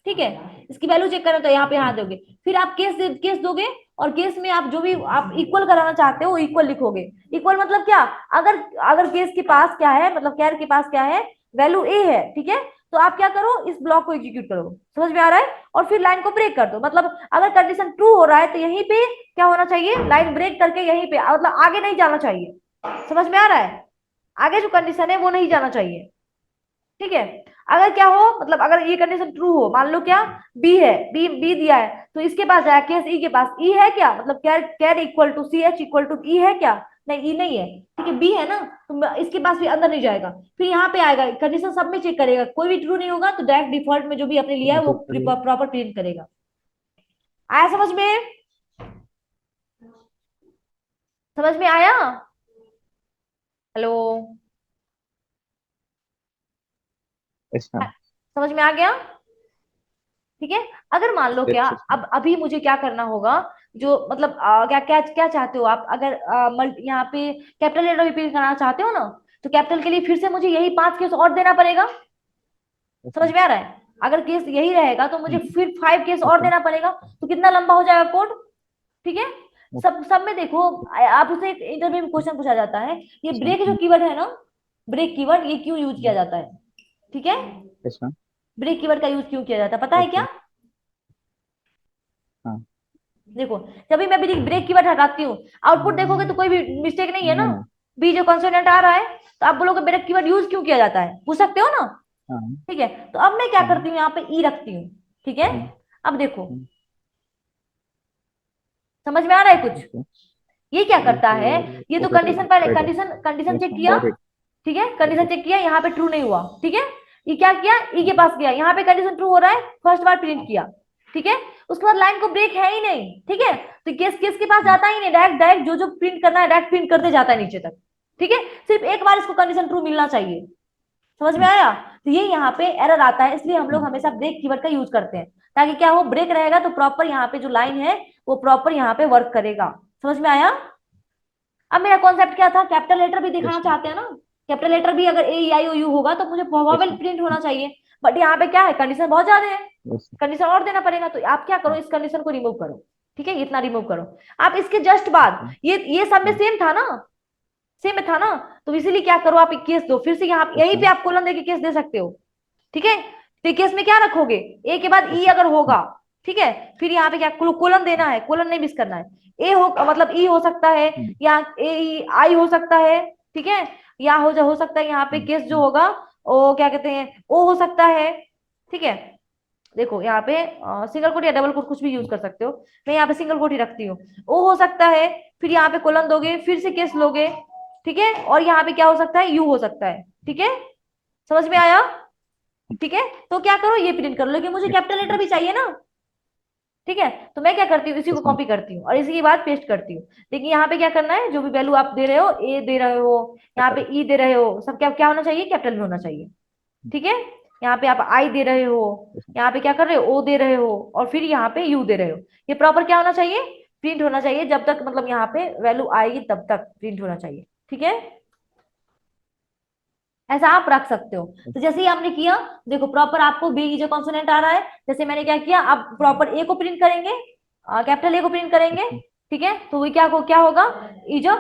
ठीक है, इसकी वैल्यू चेक करना तो यहाँ पे यहाँ दोगे, फिर आप केस दोगे, और केस में आप जो भी आप इक्वल कराना चाहते हो वो इक्वल लिखोगे। इक्वल मतलब क्या, अगर अगर केस के पास क्या है, मतलब कैर के पास क्या है, वैल्यू ए है। ठीक है, तो आप क्या करो, इस ब्लॉक को एग्जीक्यूट करो, समझ में आ रहा है, और फिर लाइन को ब्रेक कर दो। मतलब अगर कंडीशन ट्रू हो रहा है तो यहीं पे क्या होना चाहिए, लाइन ब्रेक करके यहीं पे, मतलब आगे नहीं जाना चाहिए। समझ में आ रहा है, आगे जो कंडीशन है वो नहीं जाना चाहिए। ठीक है, अगर क्या हो, मतलब अगर ये कंडीशन ट्रू हो, मान लो क्या, बी है, बी दिया है, तो इसके पास जाए केस ई के पास, ई है क्या, मतलब कैर कैर equal to C H equal to E है क्या, नहीं ई नहीं है। ठीक है, बी है ना, तो इसके पास भी अंदर नहीं जाएगा, फिर यहाँ पे आएगा, कंडीशन सब में चेक करेगा, कोई भी ट्रू नहीं होगा तो डायरेक्ट डिफॉल्ट में जो भी आपने लिया है वो प्रॉपर प्रिंट करेगा। आया समझ में, समझ में आया, हेलो, यस मैम। समझ में आ गया। ठीक है, अगर मान लो क्या, यस मैम। अब अभी मुझे क्या करना होगा, जो मतलब क्या क्या क्या चाहते हो आप, अगर यहाँ पे कैपिटल लेटर भी प्रिंट करना चाहते हो ना, तो कैपिटल के लिए फिर से मुझे यही 5 केस और देना पड़ेगा। समझ में आ रहा है, अगर केस यही रहेगा तो मुझे फिर 5 केस और ओके। देना पड़ेगा, तो कितना लंबा हो जाएगा कोड। ठीक है, सब सब में देखो, आप उसे इंटरव्यू में क्वेश्चन पूछा जाता है, ये ब्रेक जो कीवर्ड है ना, ब्रेक कीवर्ड ये क्यों यूज किया जाता है। ठीक है, यस मैम। ब्रेक कीवर्ड का यूज क्यों किया जाता है पता है ओके। क्या, हाँ। देखो जब भी मैं ब्रेक कीवर्ड हटाती हूँ, आउटपुट देखोगे तो कोई भी मिस्टेक नहीं है ना, नहीं नहीं। बी जो कॉन्सोनेंट आ रहा है, तो आप बोलोगे ब्रेक कीवर्ड यूज क्यों किया जाता है, पूछ सकते हो ना। हाँ ठीक है, तो अब मैं क्या हाँ करती हूँ, यहाँ पे ई रखती हूँ। ठीक है, हाँ। अब देखो हाँ, समझ में आ रहा है कुछ, ओके। ये क्या ये करता है, तो ये तो ओके कंडीशन पहले राइट है। Condition condition yes check ma'am किया। Got it. ठीक है, कंडीशन ओके। चेक किया, यहाँ पे ट्रू नहीं हुआ। ठीक है, ये क्या किया, ई के पास गया, यहाँ पे कंडीशन ट्रू हो रहा है, फर्स्ट बार प्रिंट किया। ठीक है, उसके बाद लाइन को ब्रेक है ही नहीं। ठीक है, तो केस केस के पास जाता ही नहीं, डायरेक्ट डायरेक्ट जो जो प्रिंट करना है डायरेक्ट प्रिंट करते जाता है नीचे तक। ठीक है, सिर्फ एक बार इसको कंडीशन ट्रू मिलना चाहिए। समझ में आया, तो ये यहाँ पे एरर आता है, इसलिए हम लोग हमेशा ब्रेक कीवर्ड का यूज करते हैं, ताकि क्या हो, ब्रेक रहेगा तो प्रॉपर यहाँ पे जो लाइन है वो प्रॉपर यहाँ पे वर्क करेगा। समझ में आया, अब मेरा कॉन्सेप्ट क्या था, कैपिटल लेटर भी दिखाना यस मैम। चाहते हैं ना, कैपिटल लेटर भी अगर ए आई ओ यू होगा तो मुझे यस वॉवेल मैम। प्रिंट होना चाहिए, बट यहाँ पे क्या है, कंडीशन बहुत ज्यादा है, यस। कंडीशन और देना पड़ेगा, तो आप क्या करो, इस कंडीशन को रिमूव करो। ठीक है, इतना रिमूव करो। आप इसके जस्ट बाद, ये सब में सेम था ना, सेम में था ना, तो इसीलिए क्या करो, आप एक केस दो, फिर से यहाँ यस यहीं पे मैम। आप कोलन देके केस दे सकते हो। ठीक है, तो केस में क्या रखोगे, ए के बाद ई अगर होगा, ठीक है, फिर यहाँ पे क्या कोलन देना है, कोलन नहीं मिस करना है। ए हो मतलब ई हो सकता है, या ए आई हो सकता है, ठीक है, या हो सकता है यहाँ पे केस जो होगा वो क्या कहते हैं ओ हो सकता है, ठीक है। देखो यहाँ पे सिंगल कोट या डबल कोट कुछ भी यूज कर सकते हो, मैं यहाँ पे सिंगल कोट ही रखती हूँ। ओ हो सकता है, फिर यहाँ पे कोलन दोगे, फिर से केस लोगे, ठीक है, और यहाँ पे क्या हो सकता है, यू हो सकता है, ठीक है, समझ में आया, ठीक है। तो क्या करो ये प्रिंट कर लो, लेकिन मुझे कैपिटल लेटर भी चाहिए ना, ठीक है। तो मैं क्या करती हूँ, इसी को यस मैम। कॉपी करती हूँ और इसी के बाद पेस्ट करती हूँ। लेकिन यहाँ पे क्या करना है, जो भी वैल्यू आप दे रहे हो, ए दे रहे हो, यहाँ पे ई दे रहे हो, सब क्या क्या होना चाहिए, कैपिटल में होना चाहिए, ठीक है। यहाँ पे आप आई दे रहे हो, यहाँ पे क्या कर रहे हो, ओ दे रहे हो, और फिर यहाँ पे यू दे रहे हो, ये प्रॉपर क्या होना चाहिए, प्रिंट होना चाहिए, जब तक मतलब यहाँ पे वैल्यू आएगी तब तक प्रिंट होना चाहिए, ठीक है। ऐसा आप रख सकते हो। तो जैसे ही आपने किया, देखो प्रॉपर आपको बी जो कॉन्सोनेंट आ रहा है, जैसे मैंने क्या किया, आप प्रॉपर ए को प्रिंट करेंगे, कैपिटल ए को प्रिंट करेंगे, ठीक है, तो वो क्या होगा, ई जो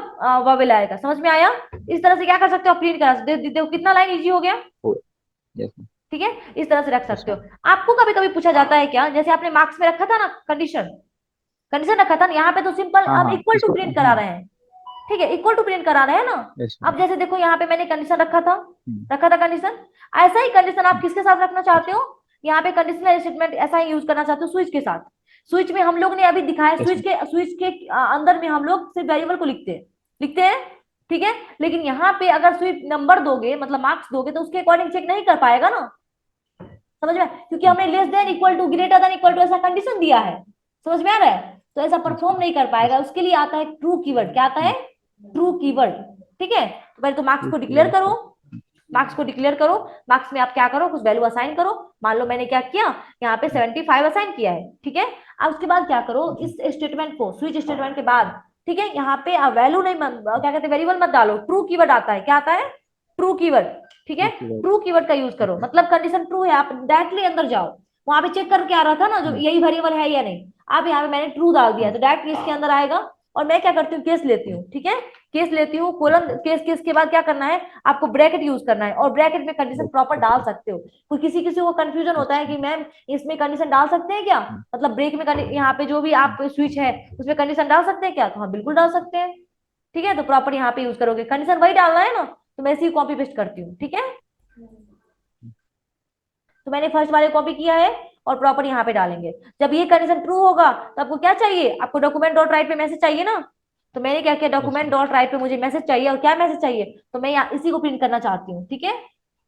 वोवेल आएगा, समझ में आया। इस तरह से क्या कर सकते हो, प्रिंट करा सकते हो, देखो कितना लाइन इजी हो गया, यस मैम। ठीक है, इस तरह से रख यस सकते हो। मैम। आपको कभी कभी पूछा जाता है क्या, जैसे आपने मार्क्स में रखा था ना कंडीशन, कंडीशन रखा था ना, यहाँ पे तो सिंपल हाँ आप हाँ, इक्वल टू इसको प्रिंट करा हाँ। रहे हैं, ठीक है, इक्वल टू प्रिंट करा रहे हैं ना। यस अब मैम। जैसे देखो यहाँ पे मैंने कंडीशन रखा था कंडीशन, ऐसा ही कंडीशन आप किसके साथ रखना चाहते हो, यहाँ पे कंडीशनल स्टेटमेंट ऐसा ही यूज करना चाहते हो स्विच के साथ। स्विच में हम लोग ने अभी दिखाया, यस मैम। स्विच के अंदर में हम लोग सिर्फ वेरिएबल को लिखते हैं, ठीक है। लेकिन यहाँ पे अगर स्विच नंबर दोगे, मतलब मार्क्स दोगे, तो उसके अकॉर्डिंग चेक नहीं कर पाएगा ना, समझ में, क्योंकि हमने less than equal to greater than equal to ऐसा कंडीशन दिया है, समझ में आ रहा है, तो ऐसा यस परफॉर्म मैम। नहीं कर पाएगा, यस। उसके लिए आता है ट्रू कीवर्ड, क्या आता है, ट्रू कीवर्ड, ठीक है। तो पहले तो मार्क्स टू को डिक्लेयर करो, कीवर्ड। मार्क्स को डिक्लेयर करो, मार्क्स में आप क्या करो, कुछ वैल्यू असाइन करो, मान लो मैंने क्या किया, यहाँ पे 75 असाइन किया है, ठीक है। अब उसके बाद क्या करो, इस स्टेटमेंट को, स्विच स्टेटमेंट के बाद, ठीक है, यहाँ पे वैल्यू नहीं क्या कहते हैं, वेरिएबल मत डालो, ट्रू कीवर्ड आता है, क्या आता है, ट्रू कीवर्ड, ठीक टू है। कीवर्ड। ट्रू कीवर्ड का यूज करो, मतलब कंडीशन ट्रू है, आप डायरेक्टली अंदर जाओ, वहां पे चेक करके आ रहा था ना जो यही वेरिएबल है या नहीं, अब यहाँ पे मैंने ट्रू डाल दिया, तो डायरेक्टली इसके अंदर आएगा। और मैं क्या करती हूँ, केस लेती हूँ, ठीक है, केस लेती हूँ, कोलन, केस केस के बाद क्या करना है, आपको ब्रैकेट यूज करना है, और ब्रैकेट में कंडीशन प्रॉपर डाल सकते हो। कोई किसी किसी को कंफ्यूजन होता है अच्छा। कि मैम इसमें कंडीशन डाल सकते हैं क्या, मतलब ब्रेक में यहाँ पे जो भी आप स्विच है उसमें कंडीशन डाल सकते हैं क्या, तो हाँ बिल्कुल डाल सकते हैं, ठीक है। तो प्रॉपर यहाँ पे यूज करोगे, कंडीशन वही डालना है ना, तो मैं इसी कॉपी पेस्ट करती हूँ, ठीक है। तो मैंने फर्स्ट वाले कॉपी किया है और प्रॉपर यहाँ पे डालेंगे। जब ये कंडीशन ट्रू होगा तो आपको क्या चाहिए, आपको डॉक्यूमेंट डॉट राइट पे मैसेज चाहिए ना, तो मैंने क्या किया, यस डॉक्यूमेंट डॉट राइट पे मुझे मैसेज चाहिए, और क्या मैसेज चाहिए, तो मैं यहाँ इसी को प्रिंट करना चाहती हूँ, ठीक है।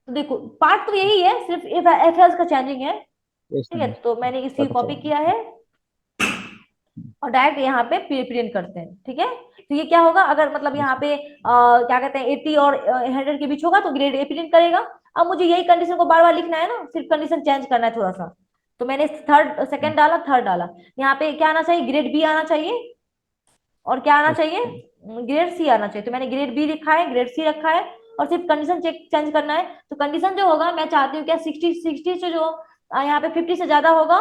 तो देखो पार्ट तो यही है, सिर्फ एफ एल्स का चेंजिंग है, यस ठीक है। मैम। तो मैंने इसी पता कॉपी चला। किया है और डायरेक्ट यहाँ पे प्रिंट करते हैं, ठीक है। तो ये क्या होगा, अगर मतलब यस यहाँ पे क्या कहते हैं 80 और 100 के बीच होगा तो ग्रेड ए प्रिंट करेगा। अब मुझे यही कंडीशन को बार बार लिखना है ना, सिर्फ कंडीशन चेंज करना है थोड़ा सा, तो मैंने थर्ड सेकंड डाला, थर्ड डाला, यहाँ पे क्या आना चाहिए, ग्रेड बी आना चाहिए, और क्या आना चाहिए, मैम। ग्रेड सी आना चाहिए, तो मैंने ग्रेड बी लिखा है, ग्रेड सी रखा है, और सिर्फ कंडीशन चेक चेंज करना है। तो कंडीशन जो होगा, मैं चाहती हूँ क्या 60 से जो यहाँ पे 50 से ज्यादा होगा,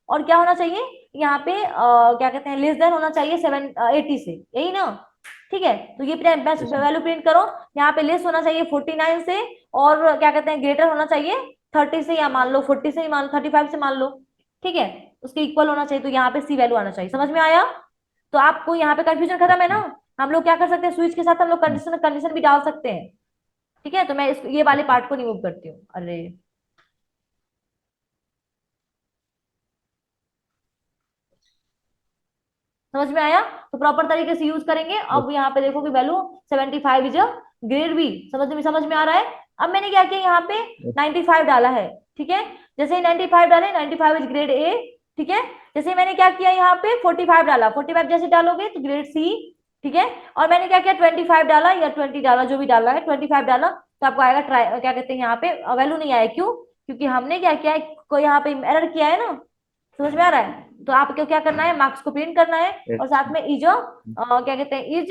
और क्या होना चाहिए यहाँ पे क्या कहते हैं, लेस देन होना चाहिए 80 से, यही ना, ठीक है। तो ये यस मैम। वैल्यू प्रिंट करो, यहाँ पे लेस होना चाहिए 49 से, और क्या कहते हैं ग्रेटर होना चाहिए 30 से, या मान लो 40 से ही मान लो, 35 से मान लो, ठीक है, उसके इक्वल होना चाहिए, तो यहाँ पे सी वैल्यू आना चाहिए, समझ में आया। तो आपको यहाँ पे कंफ्यूजन खत्म है ना। हम लोग क्या कर सकते हैं, स्विच के साथ हम लोग कंडीशन कंडीशन भी डाल सकते हैं, ठीक है। तो मैं ये वाले पार्ट को रिमूव करती हूँ, अरे समझ में आया। तो प्रॉपर तरीके से यूज करेंगे। अब यहाँ पे देखो कि value 75 is a grade B, समझ में आ रहा है। अब मैंने क्या किया, यहाँ पे 95 डाला है, ठीक है। जैसे ही 95 डाले, 95 इज ग्रेड ए, ठीक है। जैसे ही मैंने क्या किया, यहाँ पे 45 डाला, 45 जैसे डालोगे तो ग्रेड सी, ठीक है। और मैंने क्या किया, 25 डाला या 20 डाला, जो भी डाला है 25 डाला, तो आपको आएगा ट्राई, क्या कहते हैं यहाँ पे वैल्यू नहीं आया, क्यों, क्योंकि हमने क्या किया है, कोई यहाँ पे एरर किया है ना, समझ में आ रहा है। तो आपको क्या करना है, मार्क्स को प्रिंट करना है, और यस। साथ में इज क्या कहते हैं, इज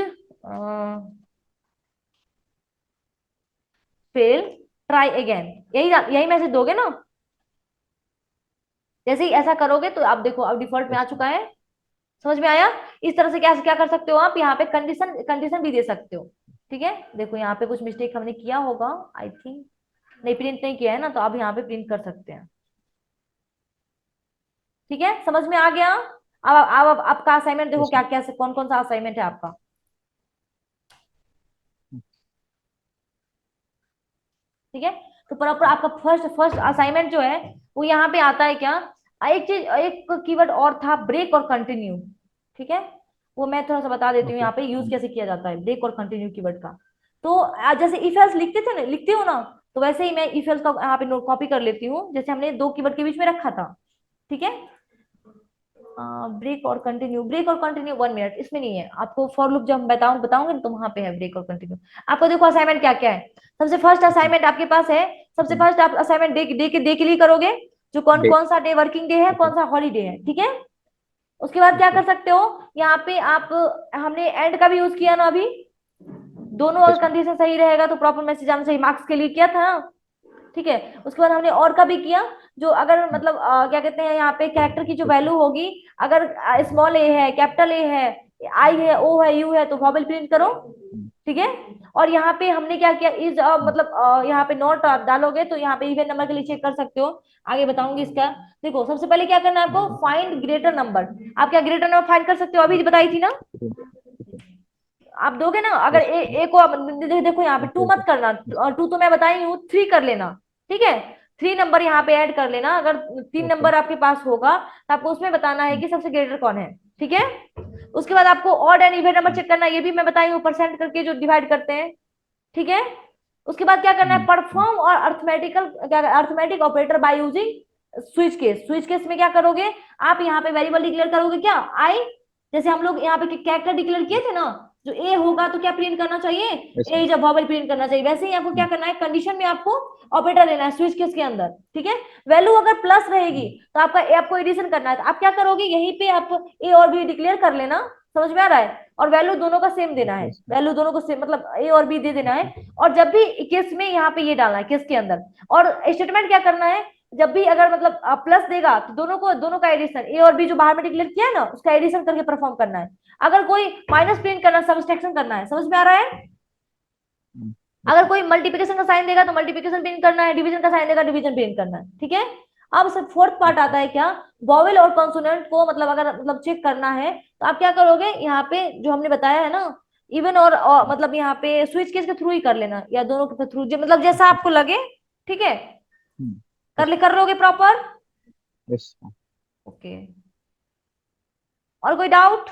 फेल ट्राई अगेन, यही यही मैसेज दोगे ना। जैसे ही ऐसा करोगे तो आप देखो अब डिफॉल्ट में आ यस। चुका है, समझ में आया। इस तरह से क्या क्या कर सकते हो आप, यहाँ पे कंडीशन कंडीशन भी दे सकते हो, ठीक है। देखो यहाँ पे कुछ मिस्टेक हमने किया होगा, आई थिंक नहीं, प्रिंट नहीं किया है ना, तो आप यहाँ पे प्रिंट कर सकते हैं, ठीक है, समझ में आ गया? अब आपका असाइनमेंट देखो यस क्या मैम। क्या कौन कौन सा असाइनमेंट है आपका। ठीक है, तो प्रॉपर आपका फर्स्ट फर्स्ट असाइनमेंट जो है वो यहाँ पे आता है क्या, एक चीज, एक कीवर्ड और था, ब्रेक और कंटिन्यू। ठीक है, वो मैं थोड़ा सा बता देती हूँ ओके। यहाँ पे यूज कैसे किया जाता है ब्रेक और कंटिन्यू कीवर्ड का। तो जैसे इफ एल्स लिखते थे ना, लिखते हो ना, तो वैसे ही मैं इफ एल्स का यहाँ पे नोट कॉपी कर लेती हूँ, जैसे हमने दो कीवर्ड के बीच में रखा था। ठीक है, ब्रेक और कंटिन्यू, ब्रेक और कंटिन्यू 1 मिनट इसमें नहीं है, आपको फॉर लूप जब बताऊंगे ना, तो वहां पे है ब्रेक और कंटिन्यू। आपको देखो असाइनमेंट क्या क्या है। सबसे फर्स्ट ओके। असाइनमेंट आपके पास है, सबसे ओके। फर्स्ट आप असाइनमेंट डे के लिए करोगे, जो कौन डे। कौन सा डे वर्किंग डे है, ओके। कौन सा हॉलीडे है। ठीक है, उसके बाद क्या ओके। कर सकते हो, यहाँ पे आप, हमने एंड का भी यूज किया ना अभी, दोनों अगर यस मैम। कंडीशन सही रहेगा तो प्रॉपर मैसेज आना चाहिए, मार्क्स के लिए किया था ना। ठीक है, उसके बाद हमने और का भी किया, जो अगर मतलब क्या कहते हैं यहाँ पे कैरेक्टर की जो ओके। वैल्यू होगी, अगर स्मॉल ए है, कैपिटल ए है, आई है, ओ है, यू है, तो वॉवेल प्रिंट करो। ठीक है, और यहाँ पे हमने क्या किया, इज मतलब यहाँ पे नोट आप डालोगे तो यहाँ पे इवन नंबर के लिए चेक कर सकते हो, आगे बताऊंगी इसका। देखो सबसे पहले क्या करना है आपको, फाइंड ग्रेटर नंबर। आप क्या ग्रेटर नंबर फाइंड कर सकते हो, अभी बताई थी ना। आप दोगे ना, अगर यस। ए को आप देखो यहाँ पे ओके। टू मत ओके। करना, और टू तो मैं बताई हूँ, 3 कर लेना। ठीक है, 3 नंबर यहाँ पे ऐड कर लेना, अगर 3 नंबर आपके पास होगा तो आपको उसमें बताना है कि सबसे ग्रेटर कौन है। ठीक है, उसके बाद आपको odd and even number check करना है, ये भी मैं बताई हूँ, परसेंट करके जो डिवाइड करते हैं। ठीक है, उसके बाद क्या करना है, परफॉर्म और अर्थमेटिकल, क्या arithmetic operator by using switch case. Switch case में क्या करोगे, आप यहाँ पे वेरिएबल डिक्लेयर करोगे क्या, आई, जैसे हम लोग यहाँ पे कैरेक्टर डिक्लेयर किए थे ना, जो ए होगा तो क्या प्रिंट करना चाहिए, यस ए जब वॉवेल प्रिंट करना चाहिए, वैसे ही आपको क्या मैम। करना है, कंडीशन में आपको ऑपरेटर लेना है स्विच केस के अंदर। ठीक है, वैल्यू अगर प्लस रहेगी तो आपको एडिशन करना है, तो आप क्या करोगे, यहीं पे आप ए और बी डिक्लेयर कर लेना। समझ में आ रहा है, और वैल्यू दोनों का सेम देना है, यस मैम। वैल्यू दोनों को सेम, मतलब ए और बी दे देना है। और जब भी केस में यहाँ पे ये डालना है केस के अंदर, और स्टेटमेंट क्या करना है, जब भी अगर मतलब प्लस देगा तो दोनों का एडिशन, ए और बी जो बाहर में डिक्लेयर किया है ना, उसका एडिशन करके परफॉर्म करना है। अगर कोई माइनस प्रिंट करना, सब्सट्रैक्शन करना है। समझ में आ रहा है, अगर ओके। कोई मल्टीप्लिकेशन का साइन देगा तो मल्टीप्लिकेशन प्रिंट करना है, डिवीजन का साइन देगा डिवीजन प्रिंट करना है। ठीक है, अब सब फोर्थ पार्ट ओके। आता है क्या, वॉवेल और कॉन्सोनेंट को मतलब अगर मतलब चेक करना है, तो आप क्या करोगे, यहाँ पे जो हमने बताया है ना, इवन और मतलब यहाँ पे स्विच केस के थ्रू ही कर लेना, या दोनों के थ्रू, मतलब जैसा आपको लगे। ठीक है, कर लोगे प्रॉपर। यस। ओके, और कोई डाउट?